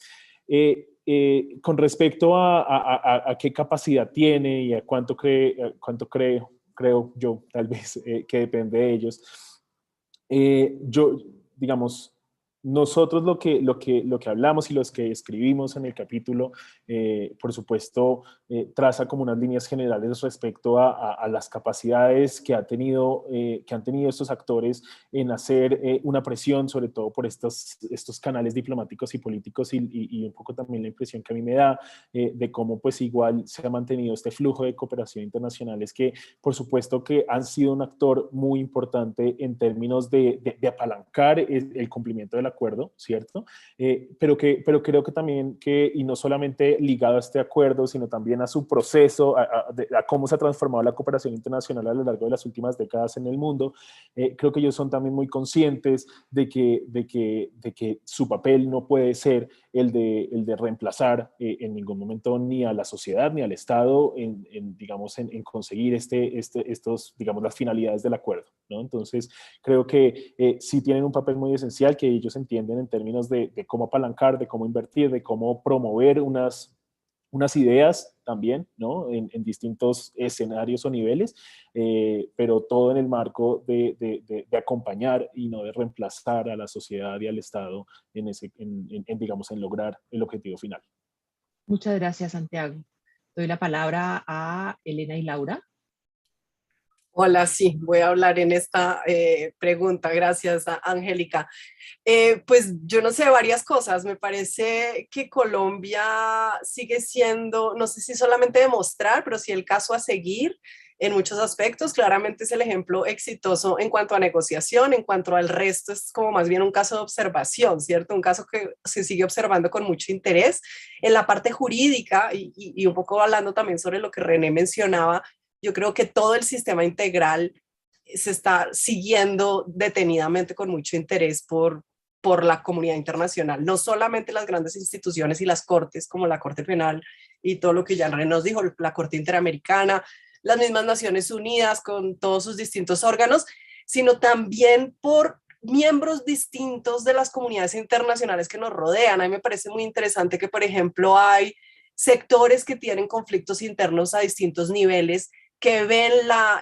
Con respecto a qué capacidad tiene y a cuánto creo yo tal vez que depende de ellos, digamos, nosotros lo que hablamos y los que escribimos en el capítulo, por supuesto, traza como unas líneas generales respecto a las capacidades que han tenido estos actores en hacer una presión, sobre todo por estos canales diplomáticos y políticos y un poco también la impresión que a mí me da de cómo pues igual se ha mantenido este flujo de cooperación internacional, es que por supuesto que han sido un actor muy importante en términos de apalancar el cumplimiento del acuerdo, ¿cierto? Pero creo que también y no solamente ligado a este acuerdo, sino también a su proceso, a cómo se ha transformado la cooperación internacional a lo largo de las últimas décadas en el mundo, creo que ellos son también muy conscientes de que su papel no puede ser el de reemplazar en ningún momento ni a la sociedad ni al Estado digamos, en conseguir digamos, las finalidades del acuerdo, ¿no? Entonces, creo que sí tienen un papel muy esencial que ellos entienden en términos de cómo apalancar, de cómo invertir, de cómo promover unas ideas también, ¿no? En distintos escenarios o niveles, pero todo en el marco de acompañar y no de reemplazar a la sociedad y al Estado digamos, en lograr el objetivo final. Muchas gracias, Santiago. Doy la palabra a Elena y Laura. Hola, sí, voy a hablar en esta pregunta, gracias a Angélica. Pues yo no sé, varias cosas. Me parece que Colombia sigue siendo, no sé si solamente demostrar, pero sí el caso a seguir en muchos aspectos. Claramente es el ejemplo exitoso en cuanto a negociación, en cuanto al resto es como más bien un caso de observación, ¿cierto? Un caso que se sigue observando con mucho interés. En la parte jurídica, y un poco hablando también sobre lo que René mencionaba, yo creo que todo el sistema integral se está siguiendo detenidamente con mucho interés por la comunidad internacional, no solamente las grandes instituciones y las cortes como la Corte Penal y todo lo que ya René nos dijo, la Corte Interamericana, las mismas Naciones Unidas con todos sus distintos órganos, sino también por miembros distintos de las comunidades internacionales que nos rodean. A mí me parece muy interesante que, por ejemplo, hay sectores que tienen conflictos internos a distintos niveles que ven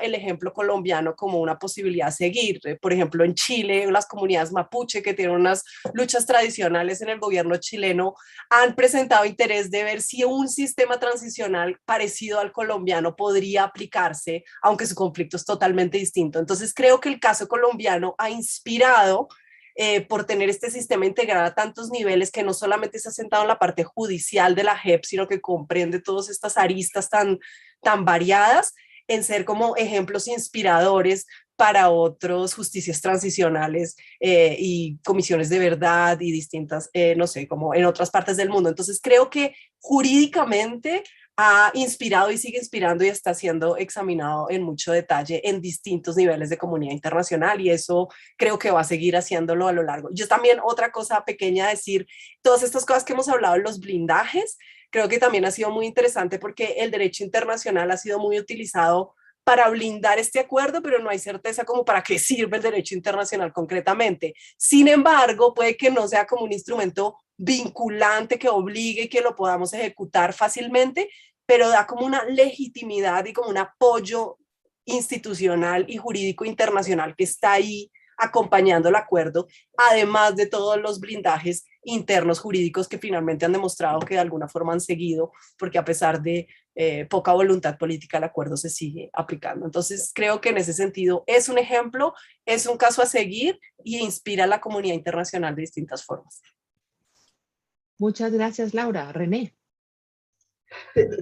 el ejemplo colombiano como una posibilidad a seguir. Por ejemplo, en Chile, las comunidades mapuche que tienen unas luchas tradicionales en el gobierno chileno han presentado interés de ver si un sistema transicional parecido al colombiano podría aplicarse, aunque su conflicto es totalmente distinto. Entonces, creo que el caso colombiano ha inspirado por tener este sistema integral a tantos niveles que no solamente se ha sentado en la parte judicial de la JEP, sino que comprende todas estas aristas tan variadas, en ser como ejemplos inspiradores para otros justicias transicionales y comisiones de verdad y distintas, no sé, como en otras partes del mundo. Entonces creo que jurídicamente ha inspirado y sigue inspirando y está siendo examinado en mucho detalle en distintos niveles de comunidad internacional, y eso creo que va a seguir haciéndolo a lo largo. Yo también, otra cosa pequeña, decir, todas estas cosas que hemos hablado, los blindajes, creo que también ha sido muy interesante porque el derecho internacional ha sido muy utilizado para blindar este acuerdo, pero no hay certeza como para qué sirve el derecho internacional concretamente. Sin embargo, puede que no sea como un instrumento vinculante que obligue y que lo podamos ejecutar fácilmente, pero da como una legitimidad y como un apoyo institucional y jurídico internacional que está ahí acompañando el acuerdo, además de todos los blindajes internos jurídicos que finalmente han demostrado que de alguna forma han seguido, porque a pesar de poca voluntad política el acuerdo se sigue aplicando. Entonces creo que en ese sentido es un ejemplo, es un caso a seguir y inspira a la comunidad internacional de distintas formas. Muchas gracias, Laura. René.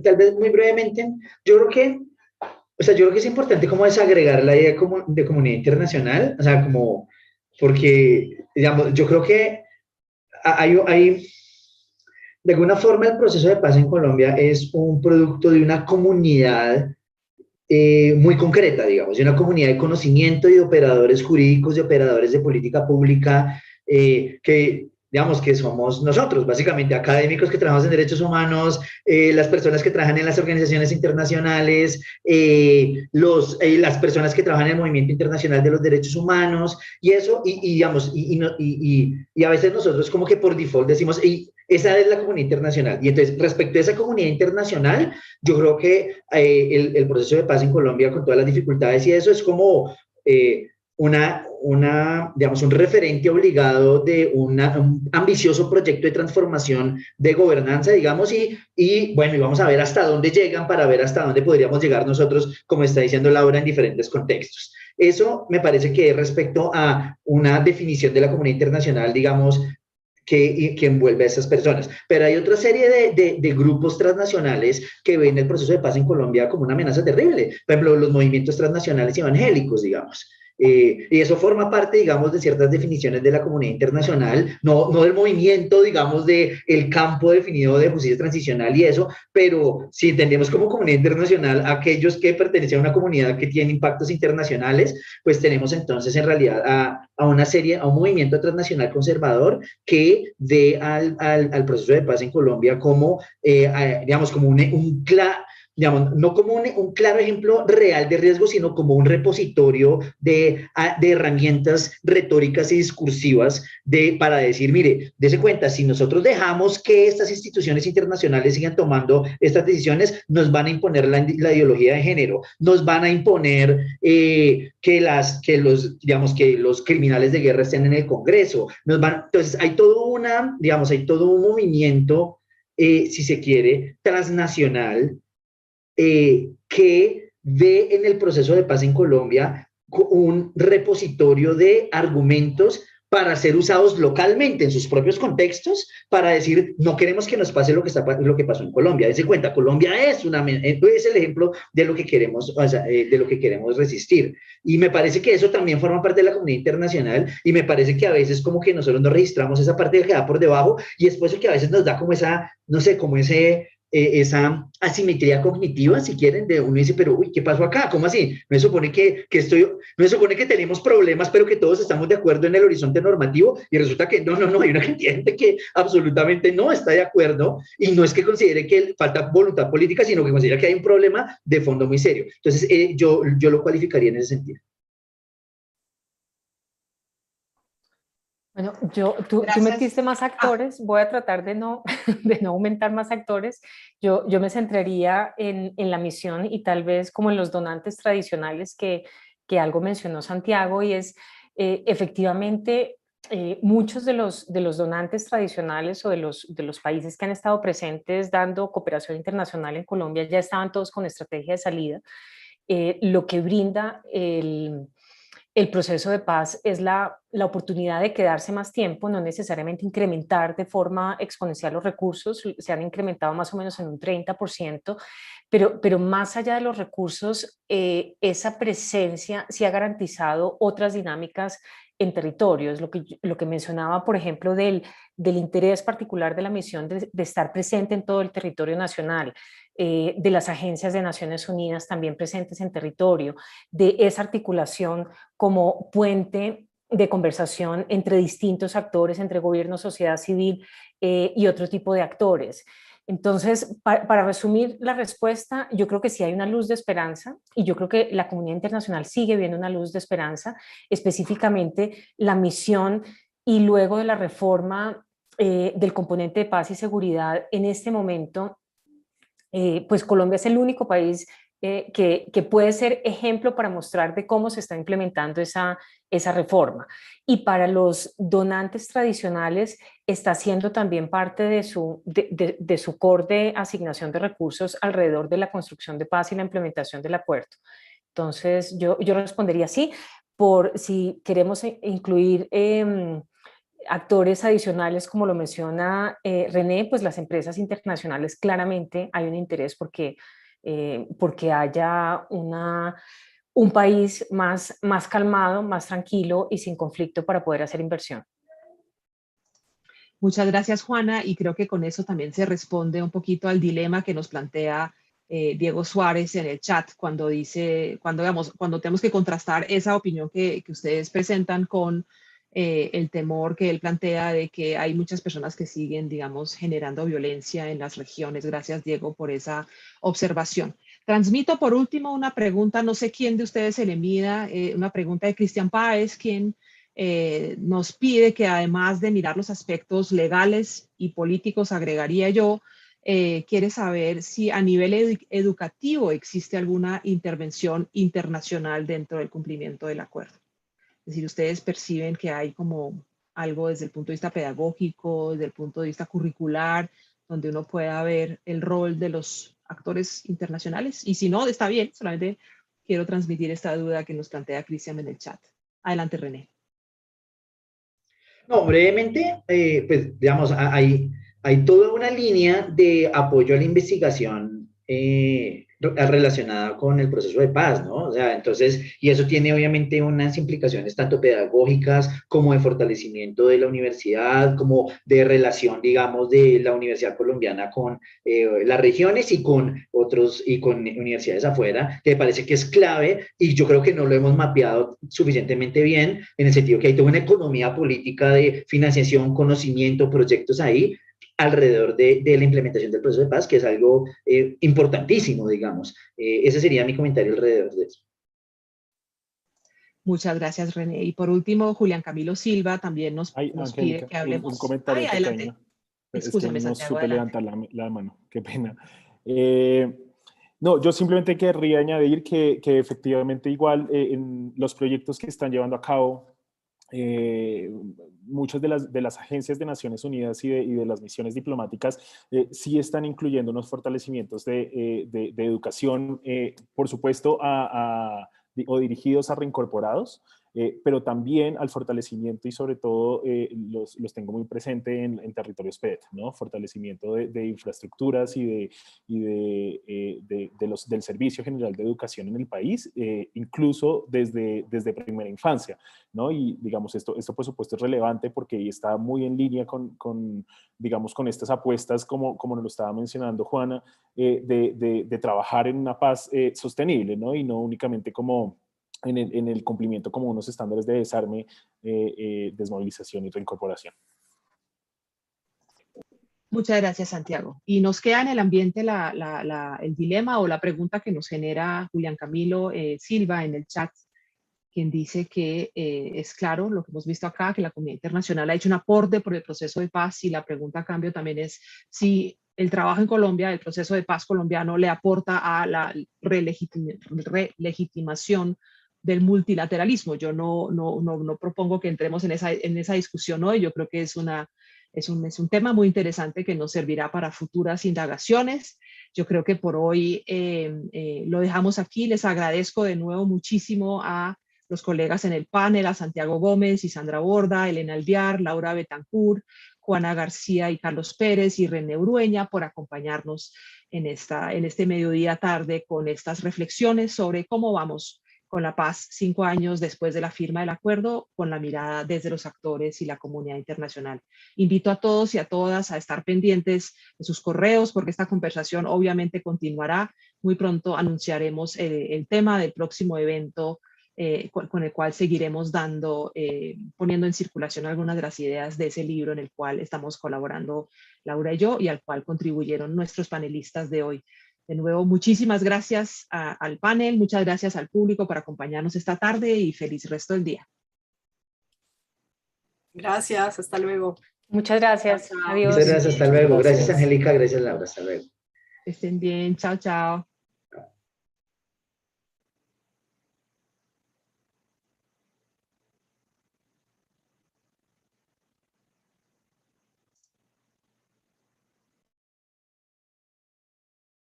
Tal vez muy brevemente, yo creo que, o sea, yo creo que es importante como desagregar la idea de comunidad internacional, o sea, como, porque, digamos, yo creo que hay de alguna forma el proceso de paz en Colombia es un producto de una comunidad muy concreta, digamos, de una comunidad de conocimiento y de operadores jurídicos, de operadores de política pública, que digamos que somos nosotros, básicamente académicos que trabajamos en derechos humanos, las personas que trabajan en las organizaciones internacionales, las personas que trabajan en el movimiento internacional de los derechos humanos, y eso, digamos, y a veces nosotros como que por default decimos, esa es la comunidad internacional. Y entonces, respecto a esa comunidad internacional, yo creo que el proceso de paz en Colombia, con todas las dificultades y eso, es como digamos, un referente obligado de un ambicioso proyecto de transformación de gobernanza, digamos, bueno, y vamos a ver hasta dónde llegan para ver hasta dónde podríamos llegar nosotros, como está diciendo Laura, en diferentes contextos. Eso me parece que es respecto a una definición de la comunidad internacional, digamos, que envuelve a esas personas. Pero hay otra serie de grupos transnacionales que ven el proceso de paz en Colombia como una amenaza terrible. Por ejemplo, los movimientos transnacionales evangélicos, digamos. Y eso forma parte, digamos, de ciertas definiciones de la comunidad internacional, no del movimiento, digamos, del campo definido de justicia transicional y eso, pero si entendemos como comunidad internacional aquellos que pertenecen a una comunidad que tiene impactos internacionales, pues tenemos entonces en realidad a un movimiento transnacional conservador que ve al proceso de paz en Colombia como, digamos, como digamos, no como un claro ejemplo real de riesgo, sino como un repositorio de herramientas retóricas y discursivas para decir, mire, dése cuenta, si nosotros dejamos que estas instituciones internacionales sigan tomando estas decisiones, nos van a imponer la ideología de género, nos van a imponer que los criminales de guerra estén en el Congreso, entonces hay todo un movimiento, si se quiere, transnacional, que ve en el proceso de paz en Colombia un repositorio de argumentos para ser usados localmente en sus propios contextos para decir, no queremos que nos pase lo que pasó en Colombia. Dense cuenta, Colombia es el ejemplo de lo que queremos, o sea, de lo que queremos resistir. Y me parece que eso también forma parte de la comunidad internacional y me parece que a veces como que nosotros no registramos esa parte que da por debajo y es por eso que a veces nos da como esa, no sé, como esa asimetría cognitiva, si quieren, de uno dice, pero uy, ¿qué pasó acá? ¿Cómo así? No se supone no se supone que tenemos problemas, pero que todos estamos de acuerdo en el horizonte normativo, y resulta que no, hay una cantidad de gente que absolutamente no está de acuerdo, y no es que considere que falta voluntad política, sino que considera que hay un problema de fondo muy serio. Entonces, yo lo cualificaría en ese sentido. Bueno, tú metiste más actores, voy a tratar de no aumentar más actores. Yo me centraría en la misión y tal vez como en los donantes tradicionales que algo mencionó Santiago, y es efectivamente muchos de los donantes tradicionales o de los países que han estado presentes dando cooperación internacional en Colombia ya estaban todos con estrategia de salida. Lo que brinda el proceso de paz es la oportunidad de quedarse más tiempo, no necesariamente incrementar de forma exponencial los recursos, se han incrementado más o menos en un 30%, pero más allá de los recursos, esa presencia sí ha garantizado otras dinámicas en territorios, lo que mencionaba, por ejemplo, del interés particular de la misión de estar presente en todo el territorio nacional, de las agencias de Naciones Unidas también presentes en territorio, de esa articulación como puente de conversación entre distintos actores, entre gobierno, sociedad civil y otro tipo de actores. Entonces, para resumir la respuesta, yo creo que sí hay una luz de esperanza y yo creo que la comunidad internacional sigue viendo una luz de esperanza, específicamente la misión y luego de la reforma del componente de paz y seguridad en este momento. Pues Colombia es el único país que puede ser ejemplo para mostrar de cómo se está implementando esa reforma. Y para los donantes tradicionales está siendo también parte de su core de asignación de recursos alrededor de la construcción de paz y la implementación del acuerdo. Entonces, yo respondería sí, por si queremos incluir actores adicionales, como lo menciona René, pues las empresas internacionales claramente hay un interés porque haya un país más calmado, más tranquilo y sin conflicto para poder hacer inversión. Muchas gracias, Juana, y creo que con eso también se responde un poquito al dilema que nos plantea Diego Suárez en el chat cuando dice, cuando tenemos que contrastar esa opinión que ustedes presentan con el temor que él plantea de que hay muchas personas que siguen, digamos, generando violencia en las regiones. Gracias, Diego, por esa observación. Transmito por último una pregunta, no sé quién de ustedes se le mida, una pregunta de Cristian Páez, quien nos pide que además de mirar los aspectos legales y políticos, agregaría yo, quiere saber si a nivel educativo existe alguna intervención internacional dentro del cumplimiento del acuerdo. Es decir, ustedes perciben que hay como algo desde el punto de vista pedagógico, desde el punto de vista curricular, donde uno pueda ver el rol de los actores internacionales. Y si no, está bien, solamente quiero transmitir esta duda que nos plantea Cristian en el chat. Adelante, René. No, brevemente, pues digamos, hay toda una línea de apoyo a la investigación relacionada con el proceso de paz, ¿no? O sea, entonces, y eso tiene obviamente unas implicaciones tanto pedagógicas como de fortalecimiento de la universidad, como de relación, digamos, de la Universidad Colombiana con las regiones y con universidades afuera, que me parece que es clave y yo creo que no lo hemos mapeado suficientemente bien, en el sentido que hay toda una economía política de financiación, conocimiento, proyectos ahí, alrededor de la implementación del proceso de paz, que es algo importantísimo, digamos. Ese sería mi comentario alrededor de eso. Muchas gracias, René. Y por último, Julián Camilo Silva también nos pide que hablemos. Un comentario adelante. pequeño. Escúchame, es que no Santiago, supe adelante. levantar la mano, qué pena. No, yo simplemente querría añadir que efectivamente igual en los proyectos que están llevando a cabo muchas de las agencias de Naciones Unidas y de las misiones diplomáticas sí están incluyendo unos fortalecimientos de educación, por supuesto, o dirigidos a reincorporados, pero también al fortalecimiento y sobre todo los tengo muy presente en territorios PET, ¿no? Fortalecimiento de infraestructuras y del Servicio General de Educación en el país, incluso desde primera infancia, ¿no? Y digamos, esto por supuesto es relevante porque está muy en línea digamos, con estas apuestas, como nos lo estaba mencionando Juana, de trabajar en una paz sostenible, ¿no? Y no únicamente como en el cumplimiento como unos estándares de desarme, desmovilización y reincorporación. Muchas gracias, Santiago. Y nos queda en el ambiente el dilema o la pregunta que nos genera Julián Camilo Silva en el chat, quien dice que es claro lo que hemos visto acá, que la comunidad internacional ha hecho un aporte por el proceso de paz, y la pregunta a cambio también es si el trabajo en Colombia, el proceso de paz colombiano, le aporta a la relegitimación del multilateralismo. Yo no propongo que entremos en esa discusión hoy. Yo creo que es un tema muy interesante que nos servirá para futuras indagaciones. Yo creo que por hoy lo dejamos aquí. Les agradezco de nuevo muchísimo a los colegas en el panel, a Santiago Gómez y Sandra Borda, Elena Alvear, Laura Betancourt, Juana García y Carlos Pérez y René Urueña por acompañarnos en este mediodía tarde con estas reflexiones sobre cómo vamos con la paz 5 años después de la firma del acuerdo, con la mirada desde los actores y la comunidad internacional. Invito a todos y a todas a estar pendientes de sus correos, porque esta conversación obviamente continuará. Muy pronto anunciaremos el tema del próximo evento con el cual seguiremos poniendo en circulación algunas de las ideas de ese libro en el cual estamos colaborando Laura y yo, y al cual contribuyeron nuestros panelistas de hoy. De nuevo, muchísimas gracias al panel, muchas gracias al público por acompañarnos esta tarde y feliz resto del día. Gracias, hasta luego. Muchas gracias. Chao, chao. Adiós. Muchas gracias, hasta luego. Gracias, Angélica, gracias, Laura, hasta luego. Que estén bien, chao, chao.